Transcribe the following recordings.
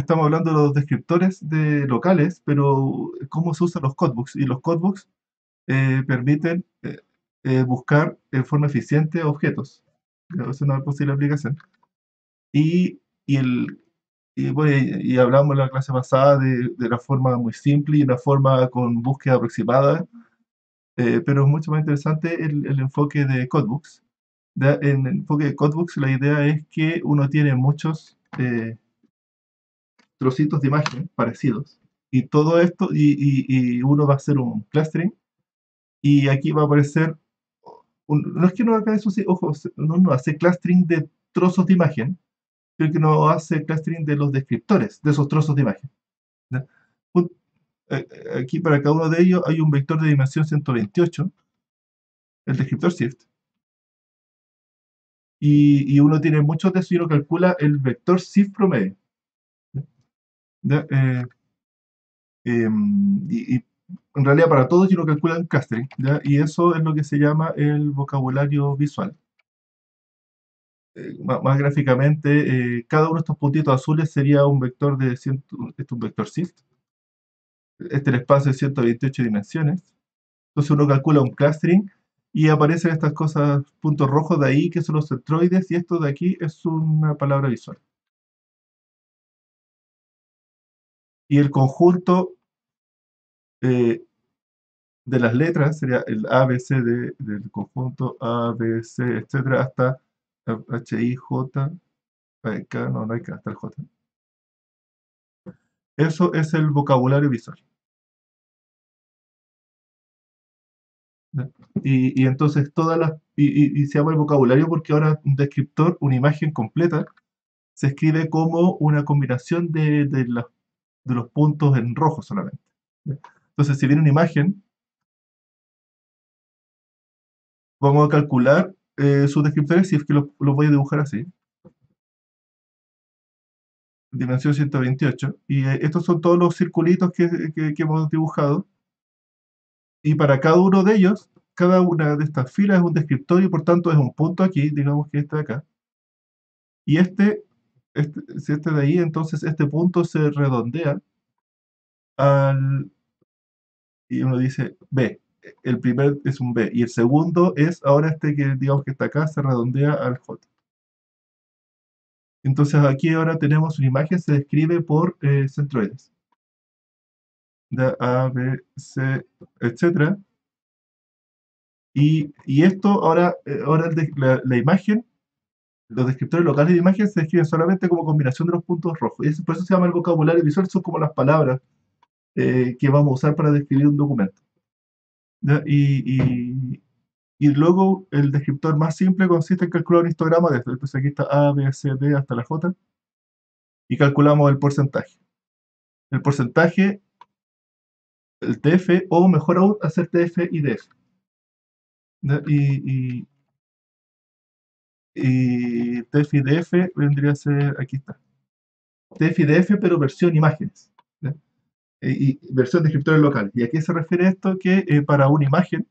estamos hablando de los descriptores de locales, pero cómo se usan los codebooks. Y los codebooks permiten buscar en forma eficiente objetos. Es una posible aplicación. Y, y, el, bueno, y hablamos en la clase pasada de una forma muy simple y una forma con búsqueda aproximada, pero es mucho más interesante el enfoque de codebooks. En el enfoque de codebooks la idea es que uno tiene muchos trocitos de imagen parecidos y todo esto, y uno va a hacer un clustering y aquí va a aparecer, no es que no haga eso, sí, ojo, no hace clustering de trozos de imagen, sino que no hace clustering de los descriptores de esos trozos de imagen. ¿Ya? Un- Aquí para cada uno de ellos hay un vector de dimensión 128, el descriptor shift, y uno tiene muchos de eso y uno calcula el vector shift promedio. ¿Ya? Y en realidad para todos uno calcula un clustering, ¿ya? Y eso es lo que se llama el vocabulario visual. Más gráficamente, cada uno de estos puntitos azules sería un vector de este es un vector shift. Este es el espacio de 128 dimensiones. Entonces uno calcula un clustering y aparecen estas cosas, puntos rojos de ahí, que son los centroides, y esto de aquí es una palabra visual. Y el conjunto eh, de las letras sería el A, B, C del conjunto A, B, C, etcétera, hasta H, I, J, K, no hay K, hasta el J. Eso es el vocabulario visual. ¿Ya? Y entonces todas las. Y se llama el vocabulario porque ahora un descriptor, una imagen completa, se escribe como una combinación de los puntos en rojo solamente. ¿Ya? Entonces, si viene una imagen, vamos a calcular sus descriptores, si es que los voy a dibujar así. Dimensión 128. Y estos son todos los circulitos que hemos dibujado. Y para cada uno de ellos, cada una de estas filas es un descriptor y por tanto es un punto aquí, digamos que este de acá. Y si este de ahí, entonces este punto se redondea al. Y uno dice B. El primer es un B. Y el segundo es ahora este que digamos que está acá, se redondea al J. Entonces aquí ahora tenemos una imagen, se describe por centroides. De A, B, C, etcétera. Y esto ahora, la imagen, los descriptores locales de imagen se describen solamente como combinación de los puntos rojos. Y por eso se llama el vocabulario visual, son como las palabras que vamos a usar para describir un documento. ¿Ya? Y luego el descriptor más simple consiste en calcular un histograma de esto. Entonces aquí está A, B, C, D hasta la J y calculamos el porcentaje. El porcentaje, el TF, o mejor aún, hacer TF y DF. ¿Ya? Y TF y DF vendría a ser, aquí está, TF y DF, pero versión imágenes. ¿Ya? Y versión descriptores locales. ¿Y a qué se refiere esto? Que para una imagen,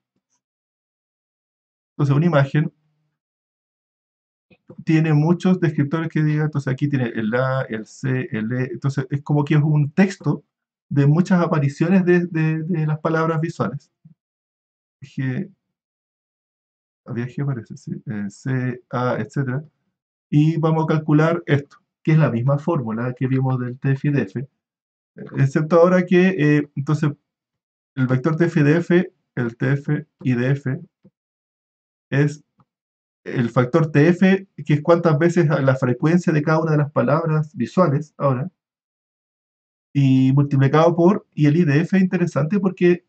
entonces una imagen tiene muchos descriptores que digan, entonces aquí tiene el A, el C, el E, entonces es como que es un texto de muchas apariciones de las palabras visuales. G, había G parece, sí, C, A, etcétera. Y vamos a calcular esto, que es la misma fórmula que vimos del TF y DF, excepto ahora que, entonces, el vector TF y DF, el TF y DF, es el factor TF, que es cuántas veces la frecuencia de cada una de las palabras visuales, ahora, y multiplicado por, y el IDF es interesante porque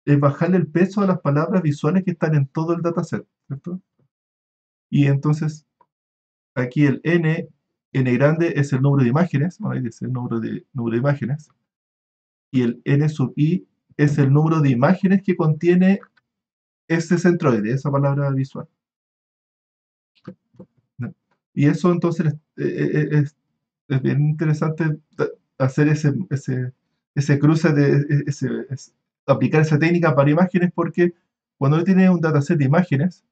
es bajarle el peso a las palabras visuales que están en todo el dataset, ¿cierto? Y entonces, aquí el N grande es el número de imágenes, ¿no? Es el número de imágenes, y el N sub I es el número de imágenes que contiene ese centroide, esa palabra visual. ¿No? Y eso entonces es bien interesante hacer ese cruce aplicar esa técnica para imágenes, porque cuando uno tiene un dataset de imágenes,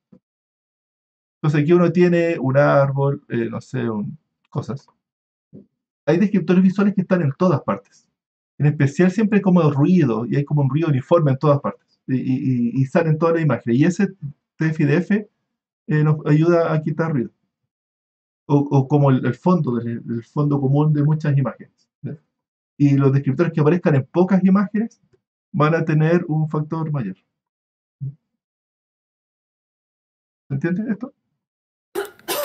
entonces aquí uno tiene un árbol, no sé, cosas. hay descriptores visuales que están en todas partes. En especial siempre hay como ruido, y hay como un ruido uniforme en todas partes. Y salen todas las imágenes. Y ese TF-IDF nos ayuda a quitar ruido. O como el fondo, el fondo común de muchas imágenes. ¿Ya? Y los descriptores que aparezcan en pocas imágenes van a tener un factor mayor. ¿Se entiende esto?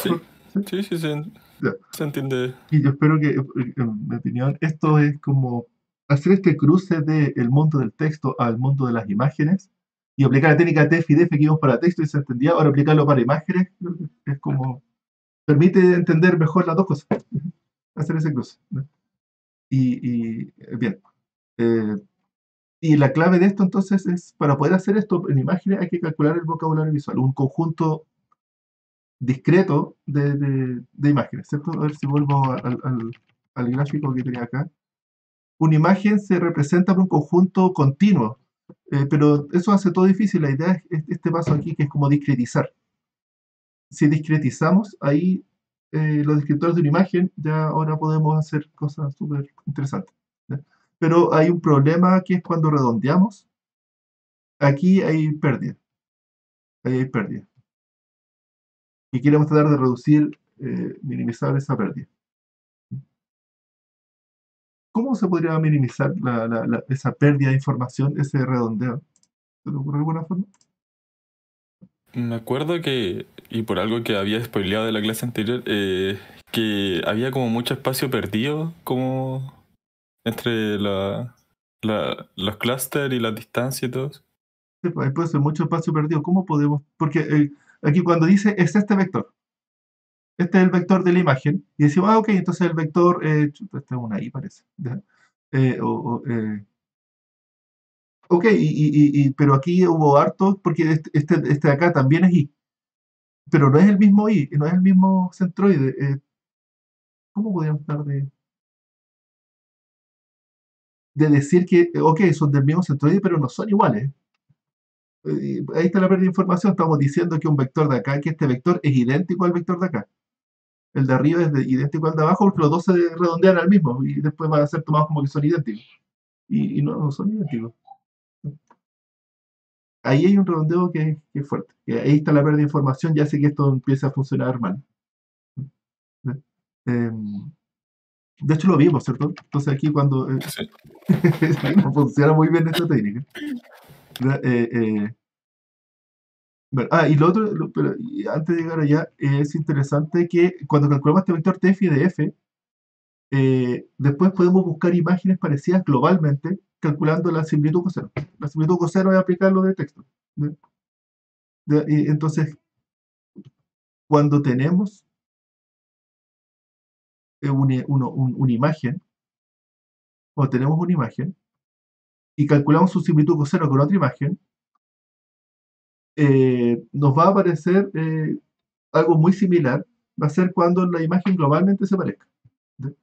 Sí, ¿Sí? sí, sí, Ya. se entiende. Y yo espero que, en mi opinión, esto es como hacer este cruce del mundo del texto al mundo de las imágenes y aplicar la técnica TF-IDF que vimos para texto y se entendía, ahora aplicarlo para imágenes, creo que es como, permite entender mejor las dos cosas, hacer ese cruce, ¿no? Bien, eh, y la clave de esto entonces es, para poder hacer esto en imágenes hay que calcular el vocabulario visual, un conjunto discreto de imágenes, ¿cierto? A ver si vuelvo al gráfico que tenía acá. Una imagen se representa por un conjunto continuo, pero eso hace todo difícil. La idea es este paso aquí, que es como discretizar. Si discretizamos, ahí los descriptores de una imagen, ya ahora podemos hacer cosas súper interesantes, ¿ya? Pero hay un problema que es cuando redondeamos, aquí hay pérdida, ahí hay pérdida. Y queremos tratar de reducir, minimizar esa pérdida. ¿Cómo se podría minimizar esa pérdida de información, ese redondeo? ¿Se te ocurre alguna forma? Me acuerdo que, y por algo que había spoileado de la clase anterior, que había como mucho espacio perdido, como entre los clústeres y las distancias y todo eso. Sí, pues, ahí puede ser mucho espacio perdido. ¿Cómo podemos? Porque aquí cuando dice es este vector, este es el vector de la imagen, y decimos, ok, entonces el vector, chuta, este es una I parece, ¿ya? Ok, pero aquí hubo harto, porque este de acá también es I, pero no es el mismo I, no es el mismo centroide. ¿Cómo podríamos hablar de decir que, ok, son del mismo centroide, pero no son iguales? Ahí está la pérdida de información, estamos diciendo que un vector de acá, que este vector es idéntico al vector de acá. El de arriba es idéntico al de abajo porque los dos se redondean al mismo y después van a ser tomados como que son idénticos. Y no son idénticos. Ahí hay un redondeo que es fuerte. Ahí está la pérdida de información, ya sé que esto empieza a funcionar mal. De hecho lo vimos, ¿cierto? Entonces aquí cuando Sí. no funciona muy bien esta técnica. Bueno, y lo otro, y antes de llegar allá, es interesante que cuando calculamos este vector TF y de F, después podemos buscar imágenes parecidas globalmente calculando la similitud coseno. La similitud coseno es aplicarlo de texto. ¿De? Y entonces, cuando tenemos una imagen, o tenemos una imagen, y calculamos su similitud coseno con otra imagen, nos va a aparecer algo muy similar, va a ser cuando la imagen globalmente se parezca. ¿De?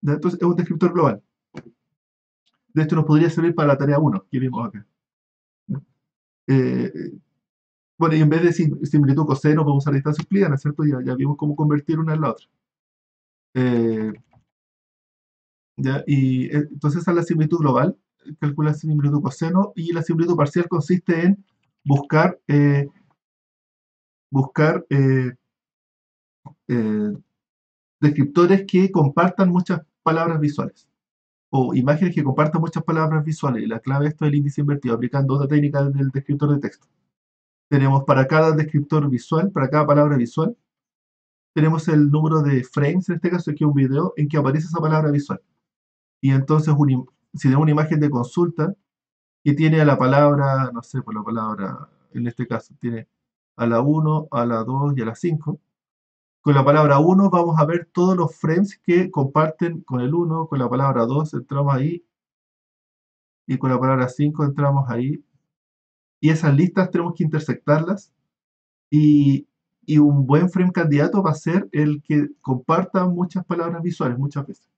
Entonces, es un descriptor global. De esto nos podría servir para la tarea 1 que vimos acá. Eh, bueno, y en vez de similitud coseno, podemos usar distancia euclidiana, ¿no es cierto? Ya vimos cómo convertir una en la otra. Eh, entonces esa es la similitud global, calcula la similitud coseno, y la similitud parcial consiste en buscar, buscar eh, descriptores que compartan muchas palabras visuales, o imágenes que compartan muchas palabras visuales. Y la clave de esto es el índice invertido, aplicando otra técnica del descriptor de texto. Tenemos para cada descriptor visual, para cada palabra visual, tenemos el número de frames, en este caso aquí un video, en que aparece esa palabra visual. Y entonces, si tenemos una imagen de consulta que tiene a la palabra, no sé, por la palabra, en este caso, tiene a la 1, a la 2 y a la 5. Con la palabra 1 vamos a ver todos los frames que comparten con el 1, con la palabra 2 entramos ahí, y con la palabra 5 entramos ahí. Y esas listas tenemos que intersectarlas, y, y un buen frame candidato va a ser el que comparta muchas palabras visuales, muchas veces.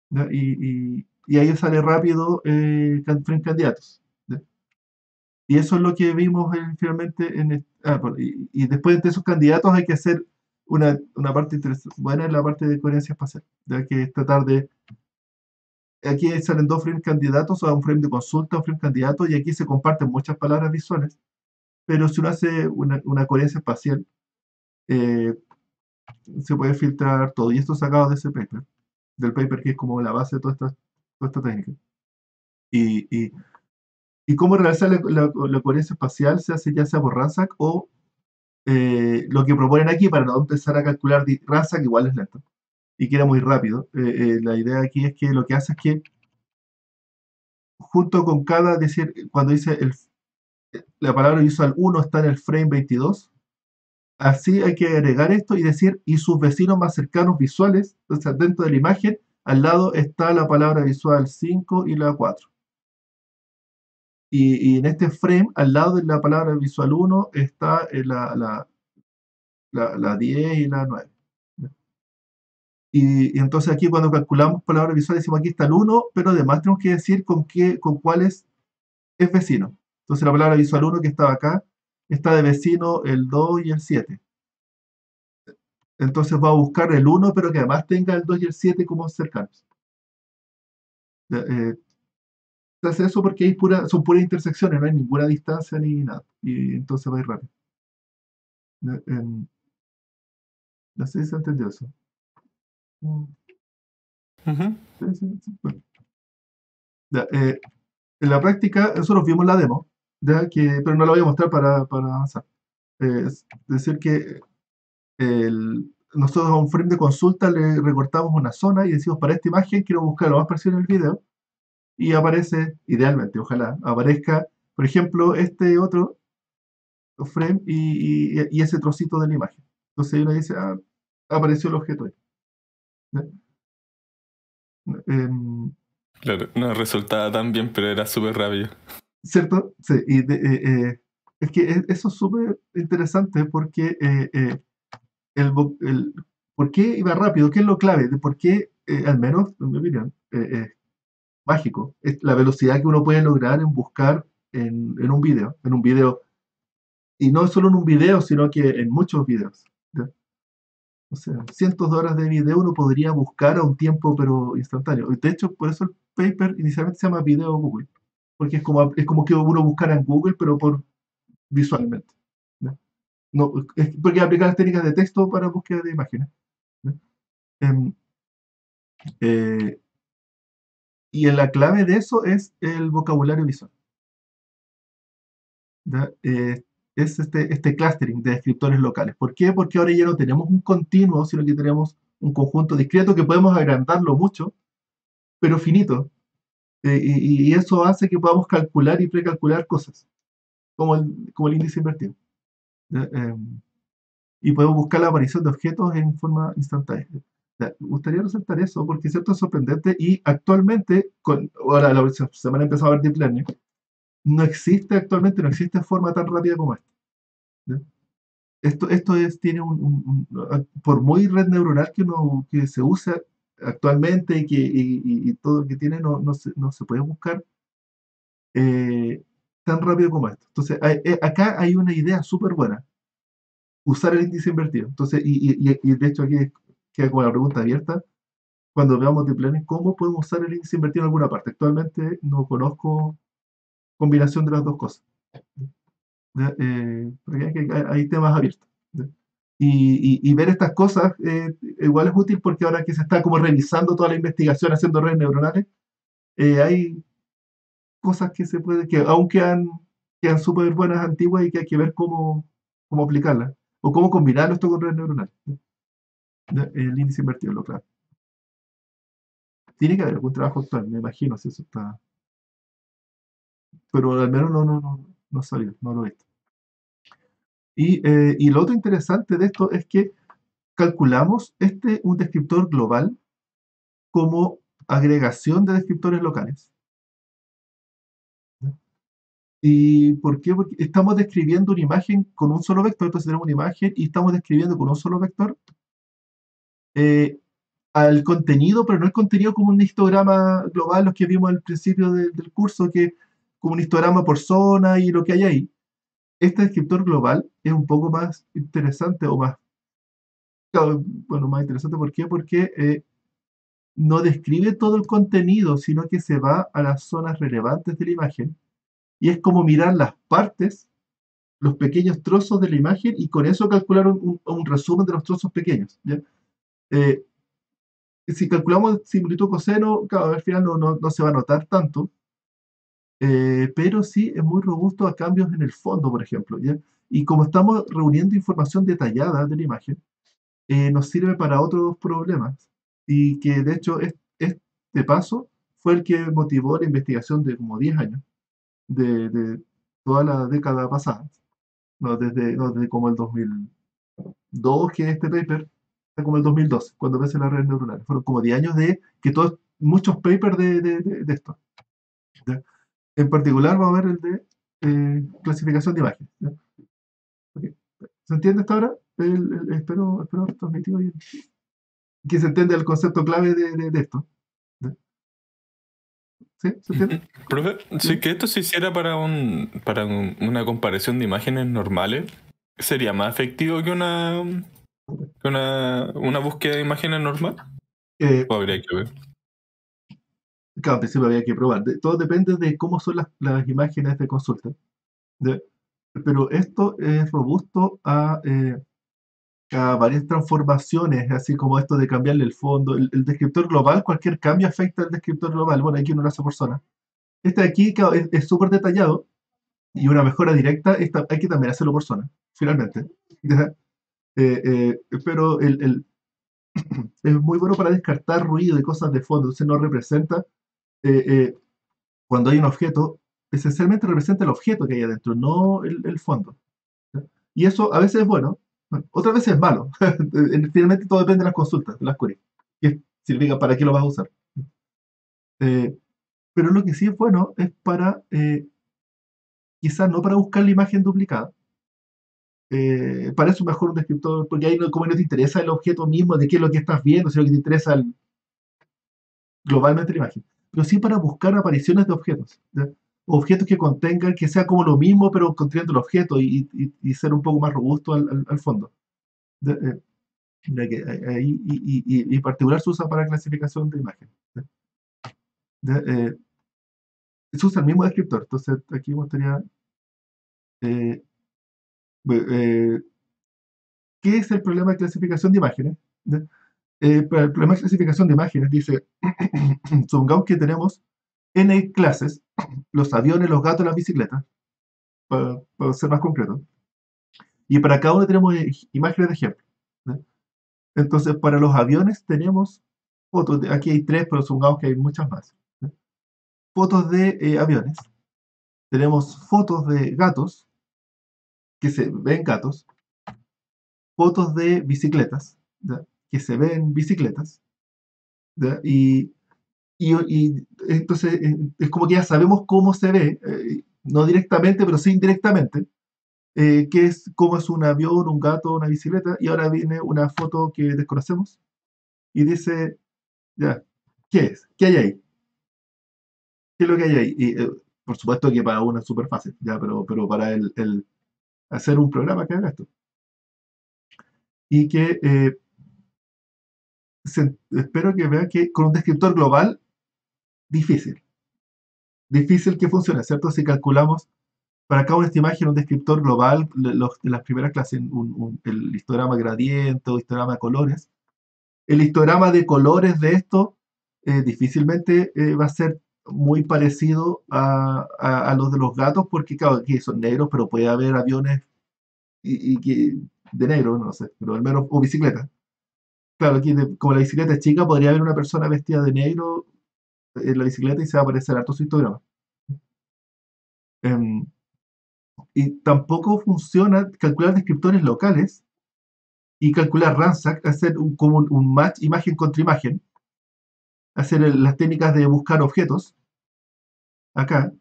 ¿Ya? Y ahí sale rápido frame candidatos. ¿Ya? Y eso es lo que vimos finalmente bueno, y después de esos candidatos hay que hacer una parte buena es la parte de coherencia espacial, ya que es tratar de. Aquí salen dos frames candidatos, o un frame de consulta, un frame candidato, y aquí se comparten muchas palabras visuales, pero si uno hace una coherencia espacial, eh, se puede filtrar todo, y esto sacado de ese paper, del paper que es como la base de toda esta técnica. Y cómo realizar la coherencia espacial se hace ya sea por RANSAC o lo que proponen aquí para no empezar a calcular RANSAC igual es lento y queda muy rápido. La idea aquí es que lo que hace es que junto con cada, decir, cuando dice la palabra visual 1 está en el frame 22, así hay que agregar esto y decir, y sus vecinos más cercanos visuales, o sea, dentro de la imagen, al lado está la palabra visual 5 y la 4. Y en este frame, al lado de la palabra visual 1, está la 10 y la 9. Y entonces aquí cuando calculamos palabras visuales decimos aquí está el 1, pero además tenemos que decir con cuál es vecino. Entonces la palabra visual 1 que estaba acá está de vecino el 2 y el 7. Entonces va a buscar el 1, pero que además tenga el 2 y el 7 como cercanos. Se hace eso porque son puras intersecciones, no hay ninguna distancia ni nada. Y entonces va a ir rápido. No sé si se entendió eso. Ujú. Sí. Bueno. En la práctica, nosotros vimos la demo, pero no la voy a mostrar para avanzar. Es decir, que nosotros a un frame de consulta le recortamos una zona y decimos, para esta imagen quiero buscar lo más parecido en el video, y aparece, idealmente, ojalá, aparezca, por ejemplo, este otro frame y ese trocito de la imagen. Entonces uno dice, apareció el objeto ahí. Em, Claro, no resultaba tan bien, pero era súper rápido. ¿Cierto? Sí, es que eso es súper interesante porque ¿por qué iba rápido? ¿Qué es lo clave? De por qué, al menos en mi opinión, mágico, es la velocidad que uno puede lograr en buscar en un video, y no solo en un video, sino que en muchos videos. ¿Ya? O sea, cientos de horas de video uno podría buscar a un tiempo, pero instantáneo. De hecho, por eso el paper inicialmente se llama Video Google, porque es como que uno buscara en Google, pero visualmente. ¿Ya? No, porque aplicar las técnicas de texto para búsqueda de imágenes. ¿Ya? Em, eh, y en la clave de eso es el vocabulario visual. ¿Ya? Es este clustering de descriptores locales. ¿Por qué? Porque ahora ya no tenemos un continuo, sino que tenemos un conjunto discreto que podemos agrandarlo mucho, pero finito. Y eso hace que podamos calcular y precalcular cosas, como el índice invertido. ¿Ya? Y podemos buscar la aparición de objetos en forma instantánea. Me gustaría resaltar eso porque es cierto, es sorprendente, y actualmente, ahora se van a empezar a ver deep learning, no existe forma tan rápida como esta. ¿Ya? Esto tiene por muy red neuronal que se usa actualmente y todo lo que tiene, no se puede buscar eh, tan rápido como esto. Entonces, acá hay una idea súper buena: usar el índice invertido. Entonces, y de hecho aquí queda como la pregunta abierta, cuando veamos deep learning, ¿cómo podemos usar el índice invertido en alguna parte? Actualmente no conozco combinación de las dos cosas. ¿Ya? Porque hay temas abiertos. ¿Ya? Y ver estas cosas igual es útil porque ahora que se está como revisando toda la investigación, haciendo redes neuronales, hay cosas que que aún quedan súper buenas, antiguas, y que hay que ver cómo aplicarlas o cómo combinarlo esto con redes neuronales. ¿Ya? El índice invertido, lo claro. Tiene que haber algún trabajo actual, me imagino, si eso está. Pero al menos no ha salido, no lo he visto. Y lo otro interesante de esto es que calculamos un descriptor global como agregación de descriptores locales. ¿Ya? ¿Y por qué? Porque estamos describiendo una imagen con un solo vector. Entonces tenemos una imagen y estamos describiendo con un solo vector eh, al contenido, pero no el contenido como un histograma global, los que vimos al principio del curso, que como un histograma por zona y lo que hay ahí. Este descriptor global es un poco más interesante, o más claro, bueno, más interesante, ¿por qué? Porque no describe todo el contenido, sino que se va a las zonas relevantes de la imagen, y es como mirar las partes, los pequeños trozos de la imagen, y con eso calcular un resumen de los trozos pequeños, ¿ya? Eh, si calculamos similitud coseno, claro, al final no se va a notar tanto, pero sí es muy robusto a cambios en el fondo, por ejemplo, ¿ya? Y como estamos reuniendo información detallada de la imagen, nos sirve para otros problemas. Y que de hecho este paso fue el que motivó la investigación de como 10 años, de toda la década pasada, no, desde como el 2002, que es este paper, hasta como el 2012, cuando aparece la red neuronal. Fueron como 10 años de que todos, muchos papers de esto. ¿Ya? En particular va a haber el de clasificación de imágenes. ¿Ya? Ok. ¿Se entiende hasta ahora? Espero haber transmitido bien. Que se entiende el concepto clave de esto. ¿Ya? ¿Sí? ¿Se entiende? Profe, si ¿Sí? que esto se hiciera para una comparación de imágenes normales, ¿sería más efectivo que una búsqueda de imágenes normal? Eh, ¿O habría que ver? Claro, al principio había que probar. Todo depende de cómo son las imágenes de consulta. ¿Ya? Pero esto es robusto a varias transformaciones, así como esto de cambiarle el fondo. El descriptor global, cualquier cambio afecta al descriptor global. Bueno, aquí uno lo hace por zona. Este de aquí, claro, es súper detallado, y una mejora directa, hay que también hacerlo por zona, finalmente. ¿Ya? Pero es muy bueno para descartar ruido y cosas de fondo, entonces no representa, eh, eh, cuando hay un objeto, esencialmente representa el objeto que hay adentro, no el fondo. ¿Ya? Y eso a veces es bueno, otras veces es malo. Finalmente todo depende de las consultas, de las queries, que significa para qué lo vas a usar. Eh, pero lo que sí es bueno es para, quizás no para buscar la imagen duplicada. Para eso mejor un descriptor, porque ahí como no te interesa el objeto mismo, de qué es lo que estás viendo, sino que te interesa globalmente la imagen. Pero sí para buscar apariciones de objetos. ¿Ya? Objetos que contengan, que sea como lo mismo, pero conteniendo el objeto, y ser un poco más robusto al fondo. ¿Ya? Ya que ahí, y en particular se usa para clasificación de imágenes. ¿Ya? ¿Ya? Se usa el mismo descriptor, entonces aquí me gustaría. eh, eh, ¿Qué es el problema de clasificación de imágenes? ¿Ya? Para el problema de clasificación de imágenes, dice, supongamos que tenemos n clases, los aviones, los gatos, las bicicletas, para ser más concreto, y para cada uno tenemos imágenes de ejemplo. ¿Ya? Entonces, para los aviones tenemos fotos, aquí hay tres, pero supongamos que hay muchas más. ¿Ya? Fotos de aviones, tenemos fotos de gatos, que se ven gatos, fotos de bicicletas, ¿ya? Que se ven bicicletas, ¿ya? Y entonces es como que ya sabemos cómo se ve, no directamente, pero sí indirectamente, cómo es un avión, un gato, una bicicleta, y ahora viene una foto que desconocemos y dice, ya, ¿qué es? ¿Qué hay ahí? ¿Qué es lo que hay ahí? Y, por supuesto que para uno es súper fácil, ya, pero para hacer un programa que haga esto. Y que espero que vean que con un descriptor global, difícil. Difícil que funcione, ¿cierto? Si calculamos para cada una esta imagen un descriptor global, de las primeras clases, el histograma gradiente o histograma de colores. El histograma de colores de esto difícilmente va a ser muy parecido a los de los gatos, porque claro, aquí son negros, pero puede haber aviones de negro, no sé, pero al menos, o bicicletas. Claro, aquí como la bicicleta es chica, podría haber una persona vestida de negro en la bicicleta y se va a aparecer harto su histograma. Em, y tampoco funciona calcular descriptores locales y calcular Ransack, hacer como un match imagen contra imagen, hacer las técnicas de buscar objetos acá.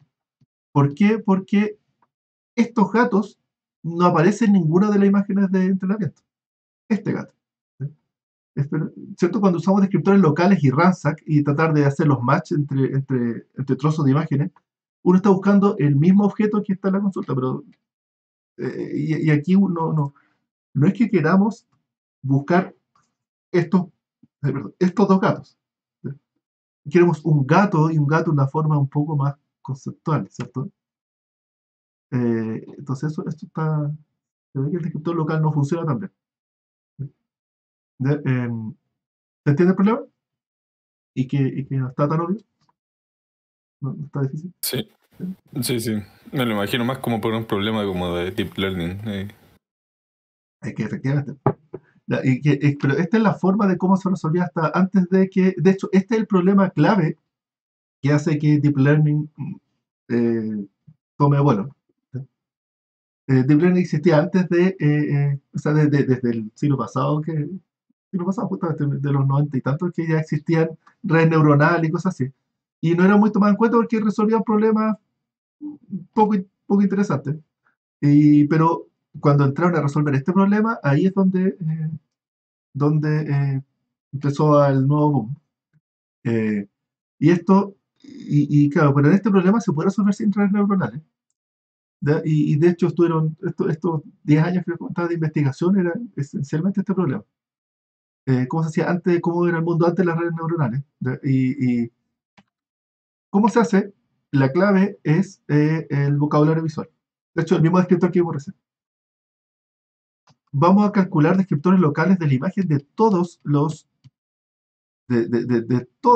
¿Por qué? Porque estos gatos no aparecen en ninguna de las imágenes de entrenamiento. Este gato. ¿Sí? ¿Cierto? Cuando usamos descriptores locales y Ransack y tratar de hacer los match entre trozos de imágenes, uno está buscando el mismo objeto que está en la consulta, pero y aquí no es que queramos buscar estos, perdón, estos dos gatos. Queremos un gato y un gato de una forma un poco más conceptual, ¿cierto? Entonces esto está, se ve que el descriptor local no funciona tan bien. ¿Se entiende el problema? Y que no está tan obvio, no está difícil. Sí, sí, sí. Me lo imagino más como por un problema como de deep learning. Es que efectivamente. Pero esta es la forma de cómo se resolvía hasta antes de que, de hecho, este es el problema clave que hace que Deep Learning tome vuelo. Deep Learning existía antes o sea, desde el siglo pasado, justamente de los 90 y tantos, que ya existían redes neuronales y cosas así. Y no era muy tomado en cuenta porque resolvían problemas poco interesantes. Pero cuando entraron a resolver este problema, ahí es donde empezó el nuevo boom. Y claro, pero en este problema se puede resolver sin redes neuronales. ¿Ya? Y de hecho estos 10 años que contaba de investigación eran esencialmente este problema. ¿Cómo se hacía antes, cómo era el mundo antes de las redes neuronales? ¿Ya? Y cómo se hace, la clave es el vocabulario visual. De hecho, el mismo descriptor que vimos recién. Vamos a calcular descriptores locales de la imagen de todas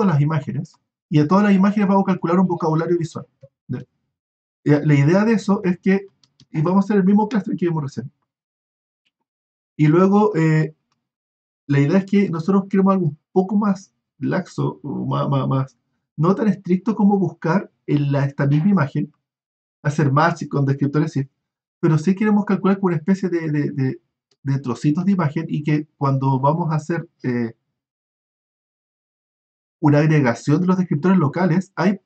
las imágenes, y de todas las imágenes vamos a calcular un vocabulario visual. ¿Ya? La idea de eso es que, y vamos a hacer el mismo clúster que vimos recién, y luego la idea es que nosotros queremos algo un poco más laxo, o no tan estricto como buscar en esta misma imagen, hacer match con descriptores, sí, pero sí queremos calcular con una especie de trocitos de imagen, y que cuando vamos a hacer una agregación de los descriptores locales, hay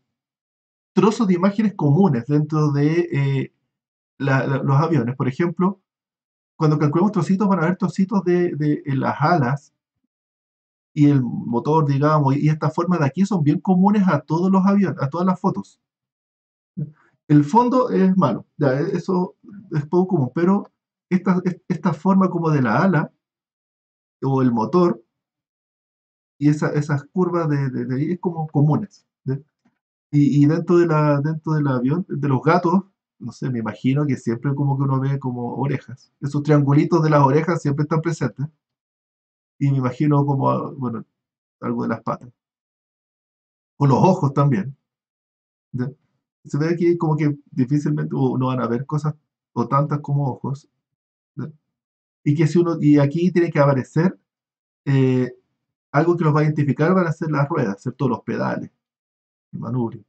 trozos de imágenes comunes dentro de los aviones. Por ejemplo, cuando calculamos trocitos, van a haber trocitos de las alas y el motor, digamos, y estas formas de aquí son bien comunes a todos los aviones, a todas las fotos. El fondo es malo, ya, eso es poco común, pero esta forma como de la ala o el motor y esas curvas de ahí es como comunes. ¿Ya? Y dentro del avión, de los gatos, no sé, me imagino que siempre como que uno ve como orejas. Esos triangulitos de las orejas siempre están presentes. Y me imagino como, bueno, algo de las patas. O los ojos también. ¿Ya? Se ve aquí como que difícilmente no van a ver cosas o tantas como ojos. ¿Ya? Y aquí tiene que aparecer eh, algo que los va a identificar, van a ser las ruedas, ¿cierto? Los pedales, el manubrio.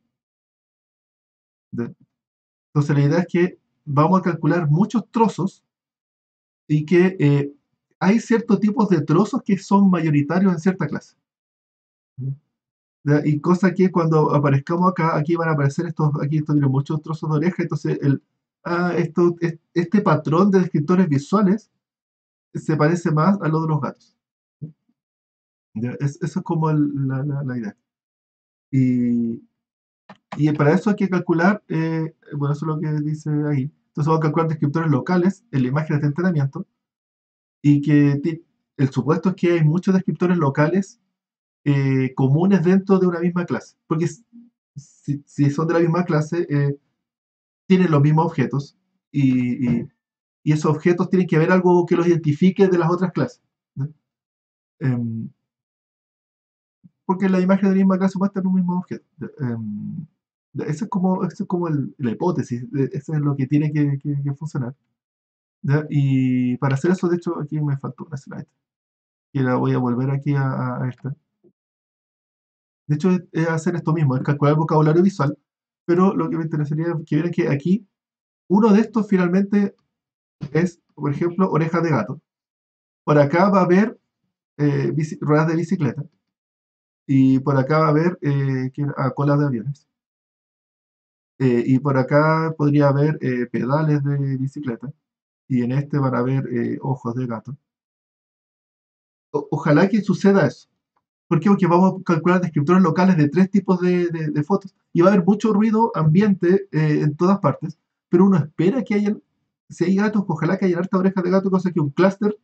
¿Ya? Entonces la idea es que vamos a calcular muchos trozos, y que hay ciertos tipos de trozos que son mayoritarios en cierta clase. ¿Ya? Y cosa que cuando aparezcamos acá, aquí van a aparecer esto tiene muchos trozos de oreja, entonces este patrón de descriptores visuales se parece más a lo de los gatos. ¿Ya? Eso es como la idea. Y, y para eso hay que calcular, bueno, eso es lo que dice ahí. Entonces vamos a calcular descriptores locales en la imagen de entrenamiento, y que el supuesto es que hay muchos descriptores locales comunes dentro de una misma clase. Porque si son de la misma clase, tienen los mismos objetos, y esos objetos tienen que haber algo que los identifique de las otras clases. ¿No? Em, Porque la imagen de la misma clase muestra un mismo objeto. Esa es como la hipótesis, eso es lo que tiene que funcionar. ¿Ya? Y para hacer eso, de hecho, aquí me faltó una slide, que la voy a volver aquí a esta. De hecho, es hacer esto mismo, es calcular el vocabulario visual, pero lo que me interesaría que vieran que aquí, uno de estos finalmente es, por ejemplo, orejas de gato. Por acá va a haber ruedas de bicicleta, y por acá va a haber colas de aviones. Y por acá podría haber pedales de bicicleta, y en este van a haber ojos de gato. Ojalá que suceda eso. ¿Por qué? Porque vamos a calcular descriptores locales de tres tipos de fotos, y va a haber mucho ruido ambiente en todas partes, pero uno espera que haya, si hay gatos, ojalá que haya harta orejas de gato, cosa que un clúster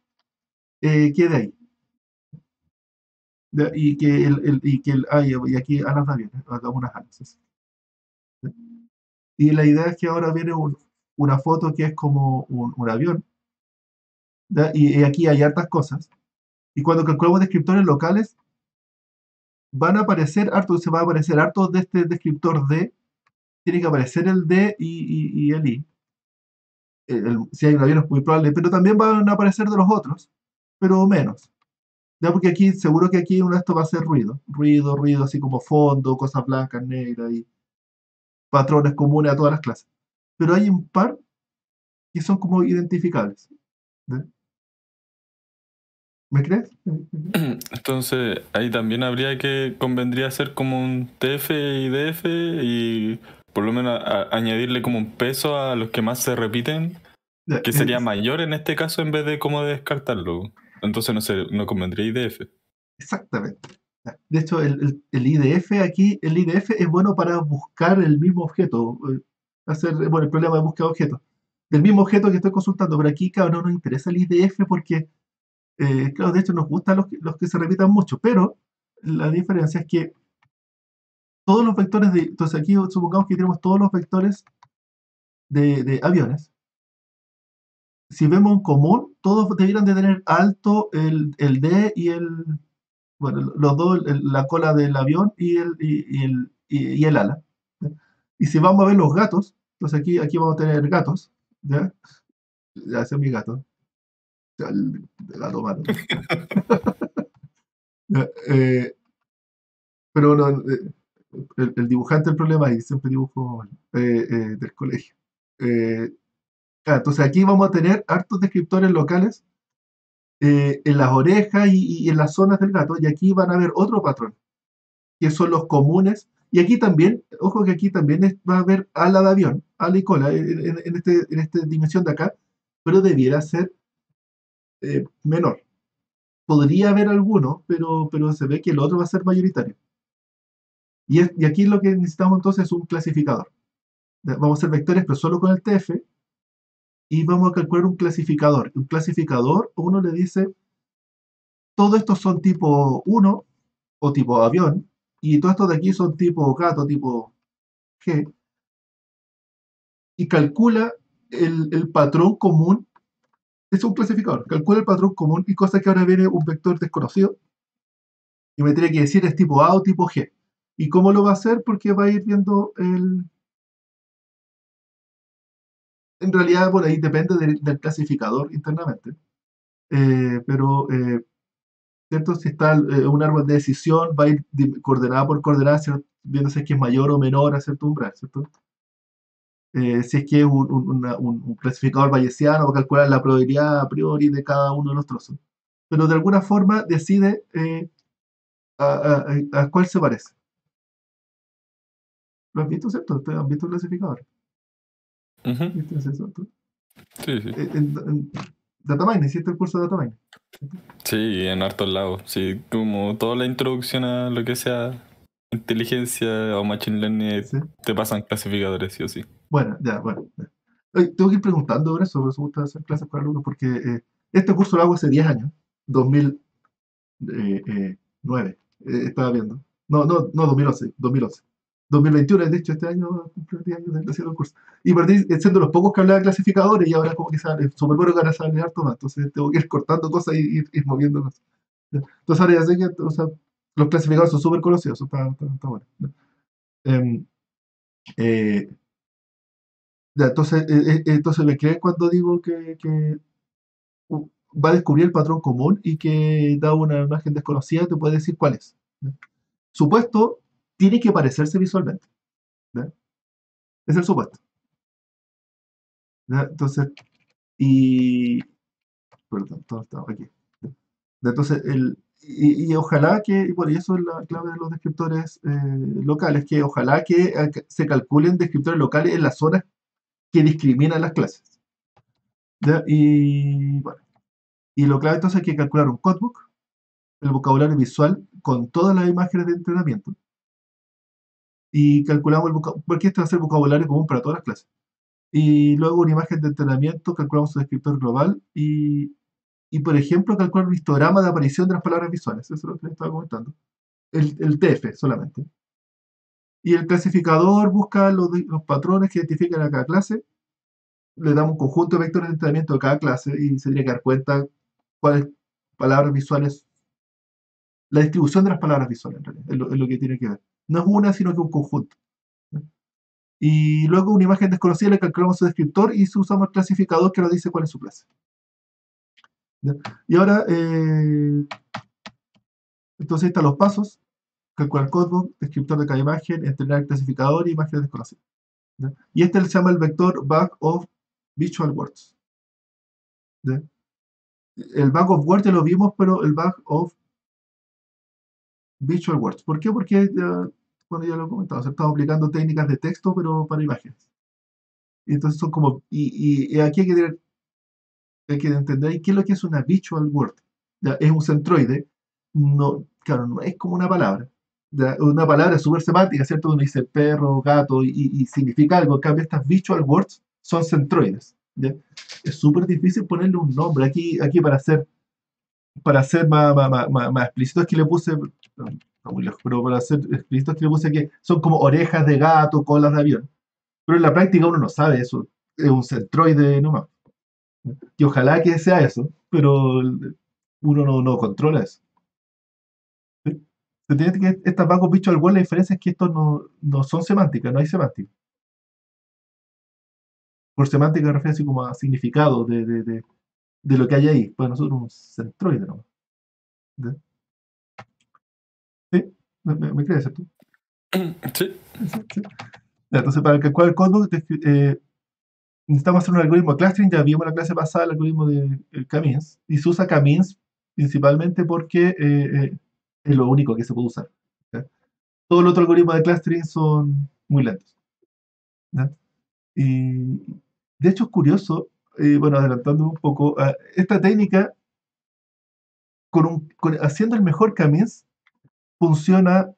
quede ahí. y aquí alas de aviones, acá unas alas. Así. Y la idea es que ahora viene una foto que es como un avión, ¿ya? Y aquí hay hartas cosas. Y cuando calculamos descriptores locales, van a aparecer hartos, se va a aparecer hartos de este descriptor D, tiene que aparecer el D y el I. Si hay un avión es muy probable, pero también van a aparecer de los otros, pero menos. Ya porque aquí, seguro que aquí uno de estos va a ser ruido, así como fondo, cosas blancas, negras y patrones comunes a todas las clases. Pero hay un par que son como identificables. ¿Ya? ¿Me crees? Entonces, ahí también habría que, convendría hacer como un TF y DF y por lo menos añadirle como un peso a los que más se repiten, Ya, que sería mayor en este caso en vez de como descartarlo. Entonces no sé, no convendría IDF. exactamente. Ya. De hecho, el IDF aquí, el IDF es bueno para buscar el mismo objeto, bueno, el problema de búsqueda de objetos, del mismo objeto que estoy consultando, pero aquí, claro, no nos interesa el IDF porque, claro, de hecho nos gustan los que se repitan mucho, pero la diferencia es que todos los vectores entonces aquí supongamos que tenemos todos los vectores de aviones. Si vemos en común, todos debieran de tener alto el D y bueno, los dos, la cola del avión y el ala. ¿Ya? Y si vamos a ver los gatos, entonces aquí vamos a tener gatos, ¿ya? Ya, ese es mi gato, ya, el gato malo. Ya, pero no, el dibujante el problema y siempre dibujo del colegio. Eh, entonces aquí vamos a tener hartos descriptores locales en las orejas y en las zonas del gato, y aquí van a ver otro patrón, que son los comunes. Y aquí también, ojo que aquí también va a haber ala de avión, ala y cola, en esta dimensión de acá, pero debiera ser menor. Podría haber alguno, pero se ve que el otro va a ser mayoritario. Y aquí lo que necesitamos entonces es un clasificador. Vamos a hacer vectores, pero solo con el TF, y vamos a calcular un clasificador. Un clasificador, uno le dice, todos estos son tipo 1 o tipo avión, y todos estos de aquí son tipo gato, tipo G, y calcula el patrón común. Es un clasificador, calcula el patrón común y cosa que ahora viene un vector desconocido y me tiene que decir es tipo A o tipo G. ¿Y cómo lo va a hacer? Porque va a ir viendo en realidad, por ahí depende del clasificador internamente. Pero, ¿cierto? Si está un árbol de decisión, va a ir coordenada por coordenada, ¿cierto? Viendo si es que es mayor o menor a cierto umbral, ¿cierto? Si es que es un clasificador bayesiano, va a calcular la probabilidad a priori de cada uno de los trozos. Pero de alguna forma decide a cuál se parece. ¿Lo has visto, cierto? ¿Te has visto el clasificador? Ujú. ¿Viste eso? Sí, sí. En Datamining, hiciste el curso de Datamining. Sí, en hartos lados. Sí, como toda la introducción a lo que sea inteligencia o machine learning, ¿Sí? te pasan clasificadores, sí o sí. Bueno, ya, bueno. Ya. Oye, tengo que ir preguntando ahora eso, me gusta hacer clases para alumnos, porque este curso lo hago hace 10 años, 2009, estaba viendo. No, 2011, 2011. 2021, de hecho, este año cumple 10 años de haciendo el curso. Y perdí siendo los pocos que hablaba de clasificadores y ahora como que sale, súper bueno que ahora sale harto más, entonces tengo que ir cortando cosas y ir moviendo cosas. ¿Ya? Entonces ahora ya sé que, o sea, los clasificadores son súper conocidos, eso está bueno. ¿Ya? Em, eh, ya, entonces me creen cuando digo que va a descubrir el patrón común y que da una imagen desconocida, te puede decir cuál es. ¿Ya? Supuesto, tiene que parecerse visualmente. ¿Ya? Es el supuesto. ¿Ya? Entonces, y. Perdón, todo está aquí. ¿Ya? Entonces, y ojalá que, y por eso es la clave de los descriptores locales, que ojalá que se calculen descriptores locales en las zonas que discriminan las clases. ¿Ya? Y bueno, y lo clave entonces es que calcular un codebook, el vocabulario visual con todas las imágenes de entrenamiento, y calculamos porque este va a ser vocabulario común para todas las clases. Y luego una imagen de entrenamiento, calculamos su descriptor global y, por ejemplo, calcular un histograma de aparición de las palabras visuales. Eso es lo que les estaba comentando. El TF solamente. Y el clasificador busca los patrones que identifican a cada clase. Le damos un conjunto de vectores de entrenamiento a cada clase y se tiene que dar cuenta cuáles palabras visuales, la distribución de las palabras visuales, en realidad, es lo que tiene que ver. No es una, sino que un conjunto. Y luego una imagen desconocida le calculamos su descriptor y usamos el clasificador que nos dice cuál es su clase. ¿Ya? Y ahora, entonces están los pasos: calcular codebook, descriptor de cada imagen, entrenar el clasificador y imágenes desconocidas. ¿Ya? Y este se llama el vector Bag of Visual Words. ¿Ya? El Bag of Words ya lo vimos, pero el Bag of Visual Words. ¿Por qué? Porque bueno, ya lo he comentado, se estamos aplicando técnicas de texto, pero para imágenes. Y entonces son como. Y aquí hay que entender qué es lo que es una Visual Word. ¿Ya? Es un centroide. No, claro, no es como una palabra. ¿Ya? Una palabra súper semántica, ¿cierto? Uno dice perro, gato y significa algo. En cambio, estas Visual Words son centroides. ¿Ya? Es súper difícil ponerle un nombre. Aquí para ser más explícito es que le puse, no, está muy lejos, pero para ser explícito es que le puse que son como orejas de gato, colas de avión. Pero en la práctica uno no sabe eso, es un centroide nomás. Y ojalá que sea eso, pero uno no controla eso. ¿Sí? Se tiene que, estas vagos bichos al la diferencia es que estos no son semánticas, no hay semántica. Por semántica me refiero así como a significado de lo que hay ahí. Pues nosotros un centroide nomás. ¿Sí? ¿Sí? ¿Me crees, cierto? Sí. Sí. Entonces, para calcular el código, necesitamos hacer un algoritmo de clustering. Ya vimos en la clase pasada el algoritmo de Camins. Y se usa Camins principalmente porque es lo único que se puede usar. ¿Ya? Todo el otro algoritmo de clustering son muy lentos. ¿Ya? Y de hecho es curioso, bueno, adelantando un poco, esta técnica, haciendo el mejor Camins, funciona,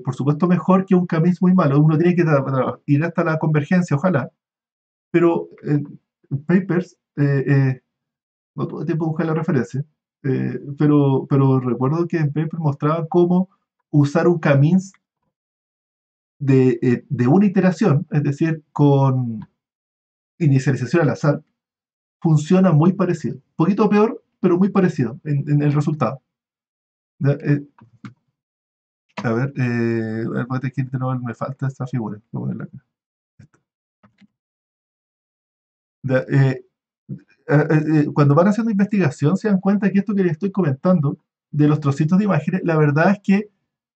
por supuesto, mejor que un Camins muy malo. Uno tiene que ir hasta la convergencia, ojalá, pero en papers, no tuve tiempo de buscar la referencia, pero recuerdo que en papers mostraba cómo usar un Camins de una iteración, es decir, con inicialización al azar, funciona muy parecido. Un poquito peor, pero muy parecido en el resultado. ¿Ya? A ver, me falta esta figura. Voy a ponerla acá. ¿Ya? Cuando van haciendo investigación se dan cuenta que esto que les estoy comentando de los trocitos de imágenes, la verdad es que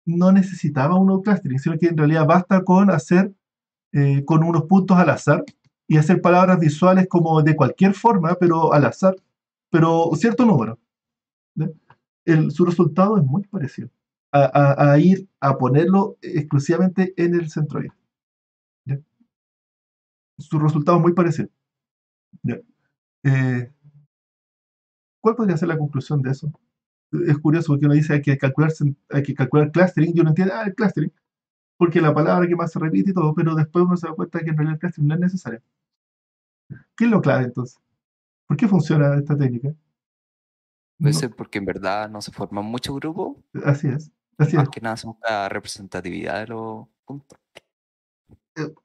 no necesitaba un clustering, sino que en realidad basta con hacer con unos puntos al azar y hacer palabras visuales como de cualquier forma, pero al azar, pero cierto número. ¿Ya? Su resultado es muy parecido a ir a ponerlo exclusivamente en el centroide. ¿Ya? Su resultado es muy parecido. ¿Ya? ¿Cuál podría ser la conclusión de eso? Es curioso porque uno dice hay que calcular clustering y uno entiende, el clustering, porque la palabra que más se repite y todo, pero después uno se da cuenta que en realidad el clustering no es necesario. ¿Qué es lo clave entonces? ¿Por qué funciona esta técnica? Puede No, ser porque en verdad no se forman muchos grupos así es, y así es, más que nada se busca representatividad de los puntos.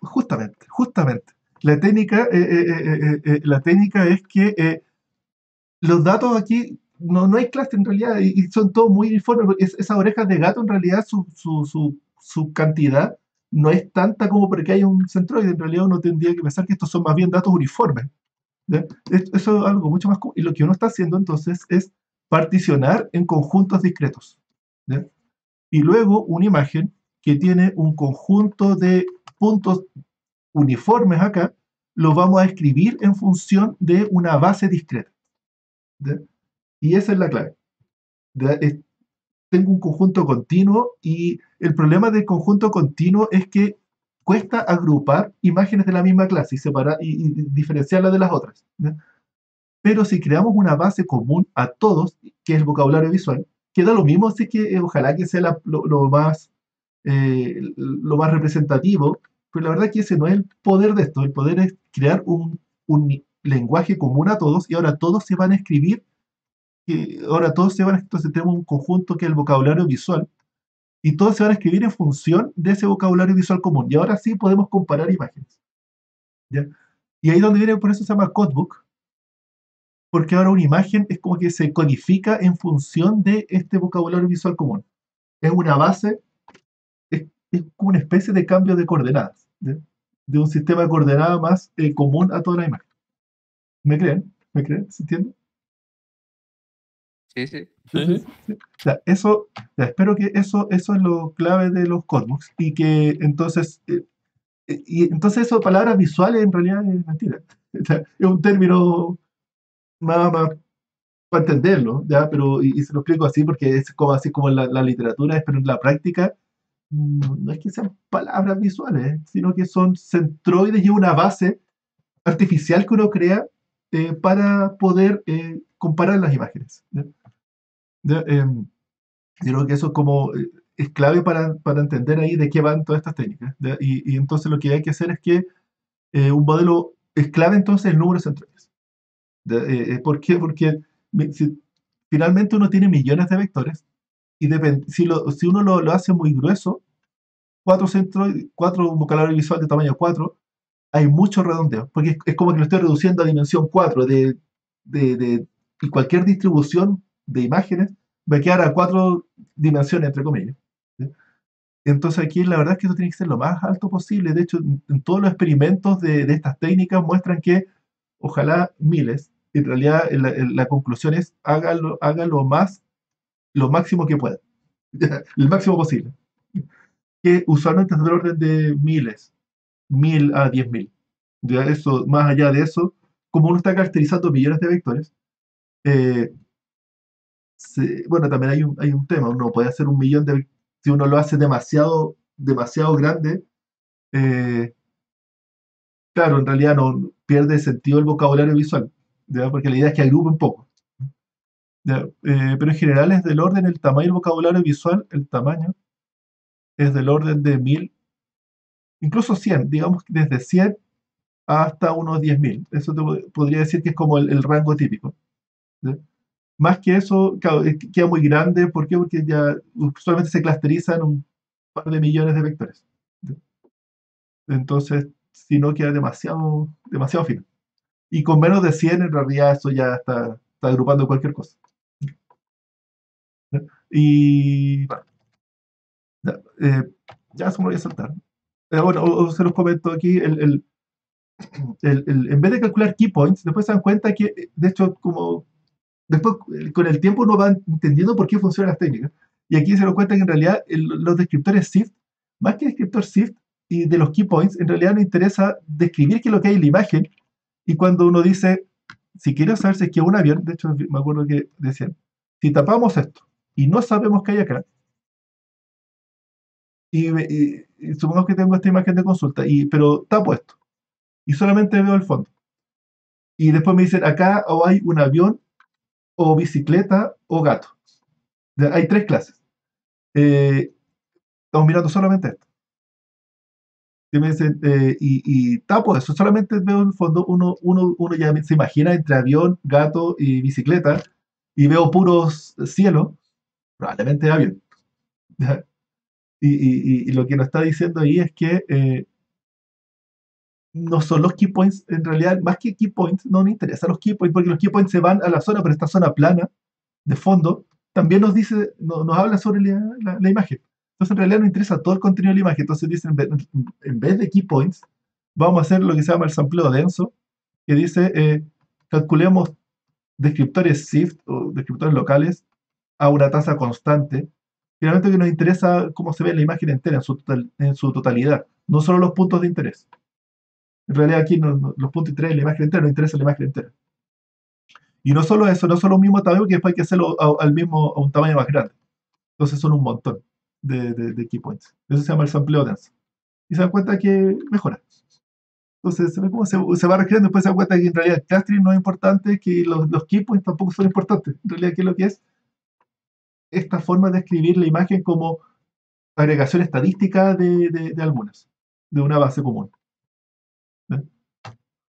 justamente. La técnica es que los datos aquí, no hay cluster en realidad, y son todos muy uniformes. Esas orejas de gato, en realidad, su cantidad no es tanta como porque hay un centroide. En realidad, uno tendría que pensar que estos son más bien datos uniformes. ¿Ya? Eso es algo mucho más común. Y lo que uno está haciendo entonces es particionar en conjuntos discretos. ¿Ya? Y luego una imagen que tiene un conjunto de puntos uniformes acá, lo vamos a escribir en función de una base discreta. ¿Ya? Y esa es la clave. Tengo un conjunto continuo y el problema del conjunto continuo es que cuesta agrupar imágenes de la misma clase y separar y diferenciarlas de las otras. ¿Ya? Pero si creamos una base común a todos, que es el vocabulario visual, queda lo mismo, así que ojalá que sea lo más representativo, pero la verdad que ese no es el poder de esto. El poder es crear un lenguaje común a todos y ahora todos se van a escribir que ahora todos se van a, entonces tenemos un conjunto que es el vocabulario visual, y todos se van a escribir en función de ese vocabulario visual común. Y ahora sí podemos comparar imágenes. ¿Ya? Y ahí es donde viene, por eso se llama codebook, porque ahora una imagen es como que se codifica en función de este vocabulario visual común. Es una base, es como una especie de cambio de coordenadas, ¿ya? De un sistema de coordenadas más común a toda la imagen. ¿Me creen? ¿Me creen? ¿Se entiende? Sí, sí. Sí, sí. Sí. O sea, eso, ya, espero que eso es lo clave de los codebooks, y que entonces, y entonces eso de palabras visuales en realidad es mentira. O sea, es un término más para entenderlo, ¿ya? Pero, y se lo explico así porque es como así como en la literatura, pero en la práctica no es que sean palabras visuales, sino que son centroides y una base artificial que uno crea para poder comparar las imágenes, ¿ya? ¿Ya? Yo creo que eso es clave para entender ahí de qué van todas estas técnicas, ¿ya? Y entonces lo que hay que hacer es que un modelo es clave entonces el número de centroides. ¿Ya? ¿Por qué? Porque finalmente uno tiene millones de vectores y si uno lo hace muy grueso, cuatro vocabulario visual de tamaño 4, hay mucho redondeo, porque es como que lo estoy reduciendo a dimensión 4 y cualquier distribución de imágenes va a quedar a 4 dimensiones, entre comillas, ¿sí? Entonces aquí la verdad es que eso tiene que ser lo más alto posible. De hecho, en todos los experimentos de estas técnicas muestran que ojalá miles, en realidad la conclusión es haga lo máximo que pueda, el máximo posible, que usualmente es del orden de miles, 1000 a 10.000. Ya eso, más allá de eso, como uno está caracterizando millones de vectores, eh, bueno, también hay un tema, uno puede hacer un millón si uno lo hace demasiado grande, eh, claro, en realidad no pierde sentido el vocabulario visual, ¿ya? Porque la idea es que agrupe un poco, ¿ya? Pero en general es del orden, el tamaño del vocabulario visual, el tamaño es del orden de 1000, incluso 100, digamos que desde 100 hasta unos 10.000. Eso podría decir que es como el rango típico, ¿sí? Más que eso, claro, queda muy grande. ¿Por qué? Porque ya usualmente se clusteriza en un par de millones de vectores, ¿sí? Entonces, si no, queda demasiado fino. Y con menos de 100, en realidad, eso ya está agrupando cualquier cosa, ¿sí? Y bueno, ya se me voy a saltar. Bueno, o se los comento aquí, en vez de calcular key points, después se dan cuenta que, de hecho, como después con el tiempo uno va entendiendo por qué funcionan las técnicas. Y aquí se dan cuenta que en realidad los descriptores SIFT, más que descriptor SIFT y de los key points, en realidad nos interesa describir qué es lo que hay en la imagen. Y cuando uno dice, si quiero saber si es que un avión, de hecho me acuerdo que decían, si tapamos esto y no sabemos qué hay acá, y supongamos que tengo esta imagen de consulta, pero tapo esto y solamente veo el fondo. Y después me dicen, acá o hay un avión, o bicicleta, o gato. Hay 3 clases. Estamos mirando solamente esto. Y me dicen, y tapo eso, solamente veo el fondo, uno ya se imagina entre avión, gato y bicicleta, y veo puros cielos, probablemente avión. ¿Ya? Y lo que nos está diciendo ahí es que no son los key points, en realidad, más que key points, no nos interesan los key points, porque los key points se van a la zona, pero esta zona plana, de fondo, también nos habla sobre la imagen. Entonces, en realidad nos interesa todo el contenido de la imagen. Entonces, dicen, en vez de key points, vamos a hacer lo que se llama el sampleo denso, que dice, calculemos descriptores SIFT o descriptores locales a una tasa constante. Finalmente, que nos interesa cómo se ve la imagen entera en su totalidad, no solo los puntos de interés. En realidad, aquí los puntos de interés de la imagen entera nos interesa la imagen entera. Y no solo eso, no solo un mismo tamaño, que después hay que hacerlo a un tamaño más grande. Entonces son un montón de key points. Eso se llama el sampleo denso. Y se dan cuenta que mejora. Entonces se ve cómo se va registrando. Después se dan cuenta que en realidad el clustering no es importante, que los key points tampoco son importantes. En realidad, ¿qué es lo que es? Esta forma de escribir la imagen como agregación estadística de algunas, de una base común, ¿eh?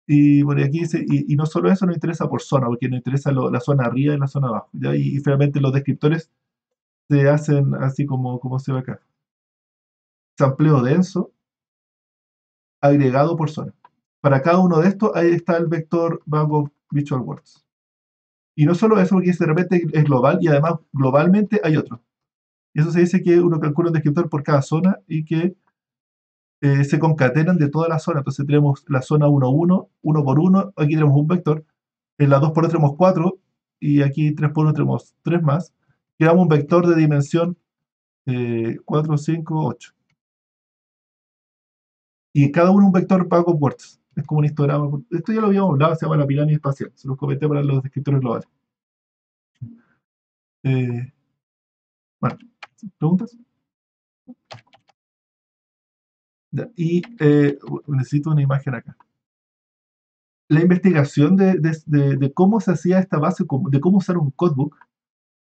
Y por aquí dice, y no solo eso nos interesa por zona, porque nos interesa la zona arriba y la zona abajo, ¿ya? Y finalmente los descriptores se hacen así como se ve acá. Sampleo denso, agregado por zona. Para cada uno de estos, ahí está el vector Bag Visual Words. Y no solo eso, porque de repente es global y además globalmente hay otro. Y eso se dice que uno calcula un descriptor por cada zona y que se concatenan de toda la zona. Entonces tenemos la zona 1, 1, 1 por 1, aquí tenemos un vector, en la 2 por 2 tenemos 4, y aquí 3 por 1 tenemos 3 más. Creamos un vector de dimensión 4, 5, 8. Y cada uno un vector Bag of Words. Es como un histograma. Esto ya lo habíamos hablado, se llama la pirámide espacial. Se los comenté para los descriptores globales. Bueno, ¿preguntas? Ya, y necesito una imagen acá. La investigación de cómo se hacía esta base, de cómo usar un codebook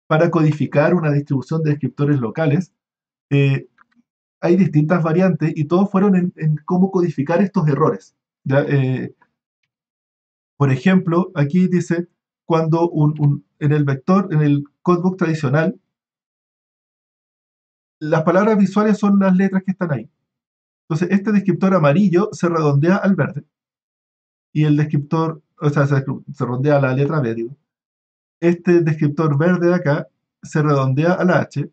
para codificar una distribución de descriptores locales, hay distintas variantes y todos fueron en cómo codificar estos errores. ¿Ya? Por ejemplo, aquí dice, cuando en el vector, en el codebook tradicional, las palabras visuales son las letras que están ahí. Entonces, este descriptor amarillo se redondea al verde y el descriptor, o sea, se redondea a la letra B, digo. Este descriptor verde de acá se redondea a la H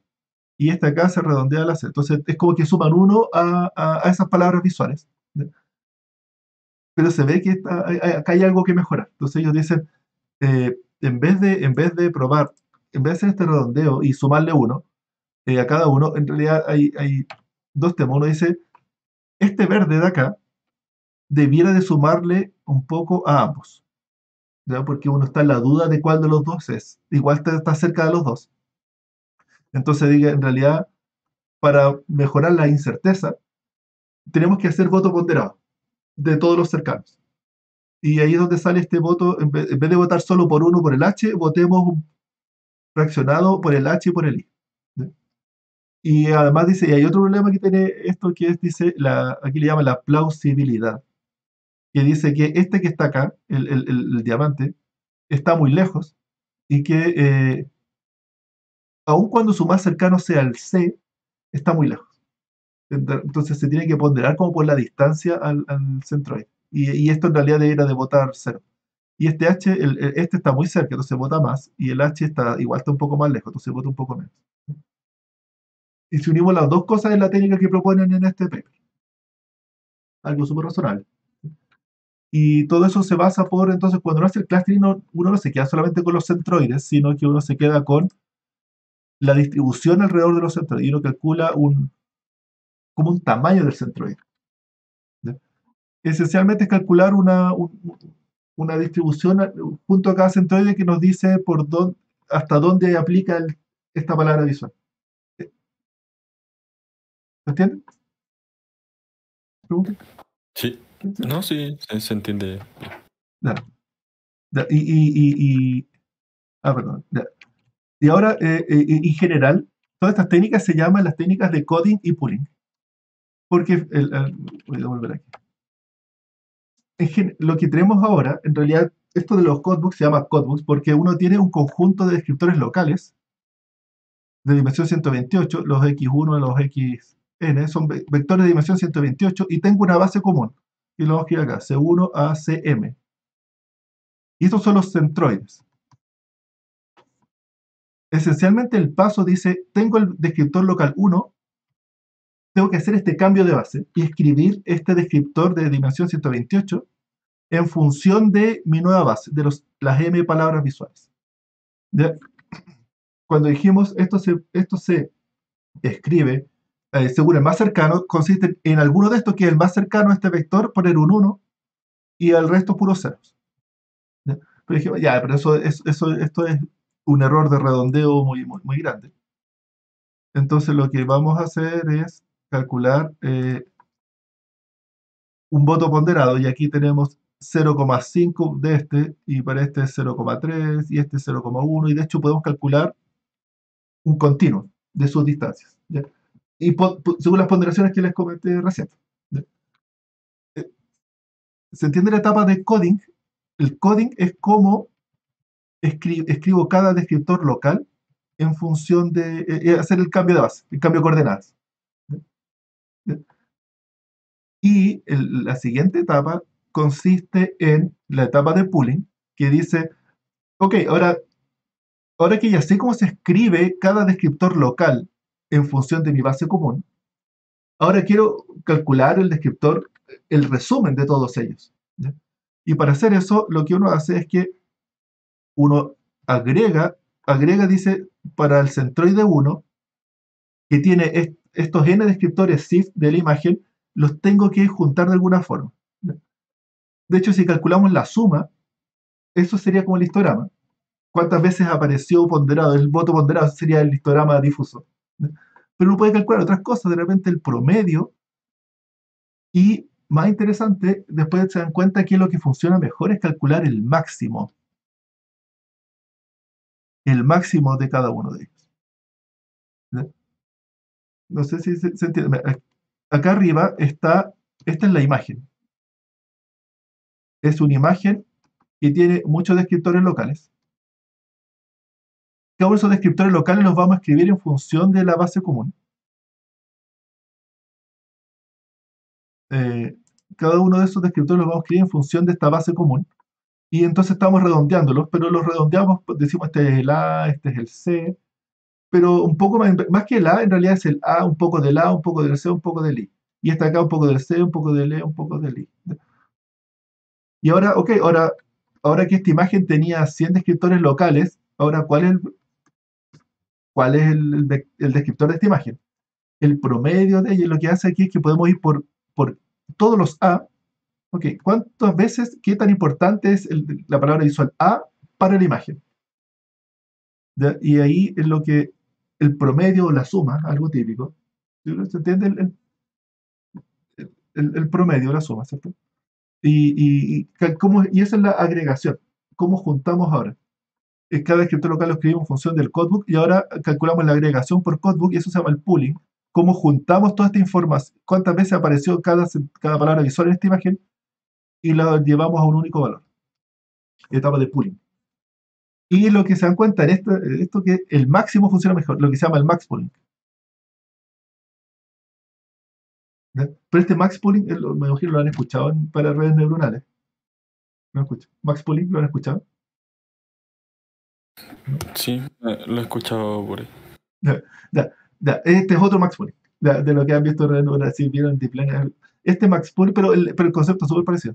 y este acá se redondea a la C. Entonces, es como que suman uno a esas palabras visuales. Pero se ve que acá hay algo que mejorar. Entonces, ellos dicen, en vez de probar, en vez de hacer este redondeo y sumarle uno a cada uno, en realidad hay dos temas. Uno dice, este verde de acá debiera de sumarle un poco a ambos, ¿ya? Porque uno está en la duda de cuál de los dos es. Igual está cerca de los dos. Entonces, diga, en realidad, para mejorar la incerteza, tenemos que hacer voto ponderado de todos los cercanos. Y ahí es donde sale este voto, en vez de votar solo por uno por el H, votemos fraccionado por el H y por el I. ¿Sí? Y además dice, y hay otro problema que tiene esto que es, dice, aquí le llaman la plausibilidad, que dice que este que está acá, el diamante, está muy lejos y que aun cuando su más cercano sea el C, está muy lejos. Entonces se tiene que ponderar como por la distancia al centroide. Y esto en realidad debería de votar 0. Y este H, este está muy cerca, entonces vota más, y el H igual está un poco más lejos, entonces vota un poco menos. Y si unimos las dos cosas es la técnica que proponen en este paper. Algo súper razonable. Y todo eso se basa entonces cuando uno hace el clustering, uno no se queda solamente con los centroides, sino que uno se queda con la distribución alrededor de los centroides, y uno calcula como un tamaño del centroide. ¿Ya? Esencialmente es calcular una distribución junto a cada centroide que nos dice hasta dónde aplica esta palabra visual. ¿Se entiende? ¿Pregunta? Sí. No, sí, se entiende. Ya. Ya, perdón. Ya. Y ahora, en general, todas estas técnicas se llaman las técnicas de coding y pooling. Porque, voy a volver aquí. Lo que tenemos ahora, en realidad, esto de los codebooks se llama codebooks porque uno tiene un conjunto de descriptores locales de dimensión 128, los X1, los XN, son vectores de dimensión 128, y tengo una base común, y lo vamos a escribir acá, C1 a Cm. Y estos son los centroides. Esencialmente el paso dice, tengo el descriptor local 1, tengo que hacer este cambio de base y escribir este descriptor de dimensión 128 en función de mi nueva base, de las M palabras visuales. ¿Ya? Cuando dijimos esto se escribe según el más cercano, consiste en alguno de estos que es el más cercano a este vector, poner un 1 y al resto puros ceros. ¿Ya? Pero dijimos, ya, pero esto es un error de redondeo muy, muy, muy grande. Entonces lo que vamos a hacer es calcular un voto ponderado, y aquí tenemos 0,5 de este, y para este es 0,3, y este es 0,1, y de hecho podemos calcular un continuo de sus distancias, ¿ya? Y según las ponderaciones que les comenté recién. ¿Ya? ¿Se entiende la etapa de coding? El coding es cómo escribo cada descriptor local en función de hacer el cambio de base, el cambio de coordenadas. Y la siguiente etapa consiste en la etapa de pooling, que dice, ok, ahora que ya sé cómo se escribe cada descriptor local en función de mi base común, ahora quiero calcular el descriptor, el resumen de todos ellos. ¿Ya? Y para hacer eso, lo que uno hace es que uno agrega, dice, para el centroide 1, que tiene estos n descriptores SIF de la imagen, los tengo que juntar de alguna forma. ¿Ya? De hecho, si calculamos la suma, eso sería como el histograma. ¿Cuántas veces apareció ponderado? El voto ponderado sería el histograma difuso. ¿Ya? Pero uno puede calcular otras cosas, de repente el promedio, y más interesante, después se dan cuenta que lo que funciona mejor es calcular el máximo de cada uno de ellos. ¿Ya? No sé si se entiende. Acá arriba esta es la imagen. Es una imagen que tiene muchos descriptores locales. Cada uno de esos descriptores locales los vamos a escribir en función de la base común. Cada uno de esos descriptores los vamos a escribir en función de esta base común. Y entonces estamos redondeándolos, pero los redondeamos, decimos este es el A, este es el C, pero un poco más que el A, en realidad es el A, un poco del A, un poco del C, un poco del I. Y está acá un poco del C, un poco del E, un poco del I. Y ahora, ok, ahora que esta imagen tenía 100 descriptores locales, ahora ¿cuál es el descriptor de esta imagen? El promedio de ellos. Lo que hace aquí es que podemos ir por todos los A. Ok, ¿cuántas veces, qué tan importante es la palabra visual A para la imagen? ¿Ya? Y ahí es lo que el promedio o la suma, algo típico. ¿Se entiende el promedio, la suma, ¿cierto? Y esa es la agregación. ¿Cómo juntamos ahora? Cada descriptor local lo escribimos en función del codebook y ahora calculamos la agregación por codebook y eso se llama el pooling. Cómo juntamos toda esta información, cuántas veces apareció cada palabra visual en esta imagen y la llevamos a un único valor. Etapa de pooling. Y lo que se dan cuenta en esto que el máximo funciona mejor, lo que se llama el max pooling. ¿Ya? Pero este max pooling, me imagino lo han escuchado para redes neuronales. ¿No escucho? Max pooling, ¿lo han escuchado? ¿No? Sí, lo he escuchado por ahí. Ya, este es otro max pooling. De lo que han visto en redes neuronales, si vieron Deep Learning. Este max pooling, pero el concepto es súper parecido.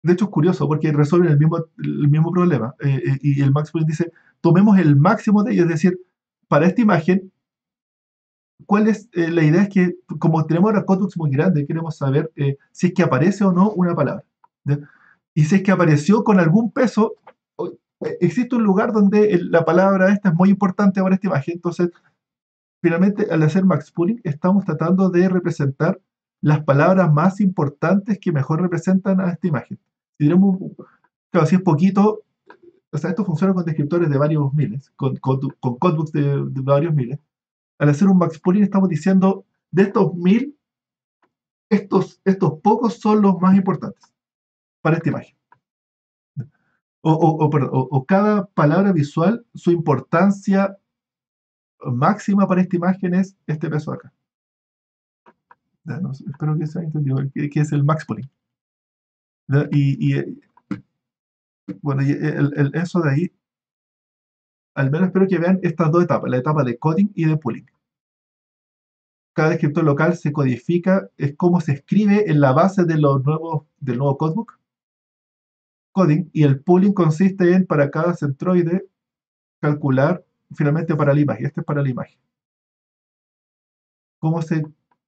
De hecho, es curioso porque resuelven el mismo problema. Y el max pooling dice, tomemos el máximo de ellos, es decir, para esta imagen, ¿cuál es la idea? Es que como tenemos ahora codebooks muy grandes, queremos saber si es que aparece o no una palabra. ¿Ya? Y si es que apareció con algún peso, existe un lugar donde la palabra esta es muy importante para esta imagen. Entonces, finalmente, al hacer max pooling, estamos tratando de representar las palabras más importantes que mejor representan a esta imagen. Si tenemos, claro, si es poquito, o sea, esto funciona con descriptores de varios miles, con codebooks de varios miles. Al hacer un max pooling estamos diciendo, de estos 1000, estos pocos son los más importantes para esta imagen. O cada palabra visual, su importancia máxima para esta imagen es este peso acá. Ya, no sé, espero que se haya entendido que es el max pooling. ¿Ya? Bueno, y eso de ahí, al menos espero que vean estas dos etapas, la etapa de coding y de pooling. Cada descriptor local se codifica, es como se escribe en la base del nuevo codebook, coding, y el pooling consiste en, para cada centroide, calcular finalmente para la imagen. Este es para la imagen.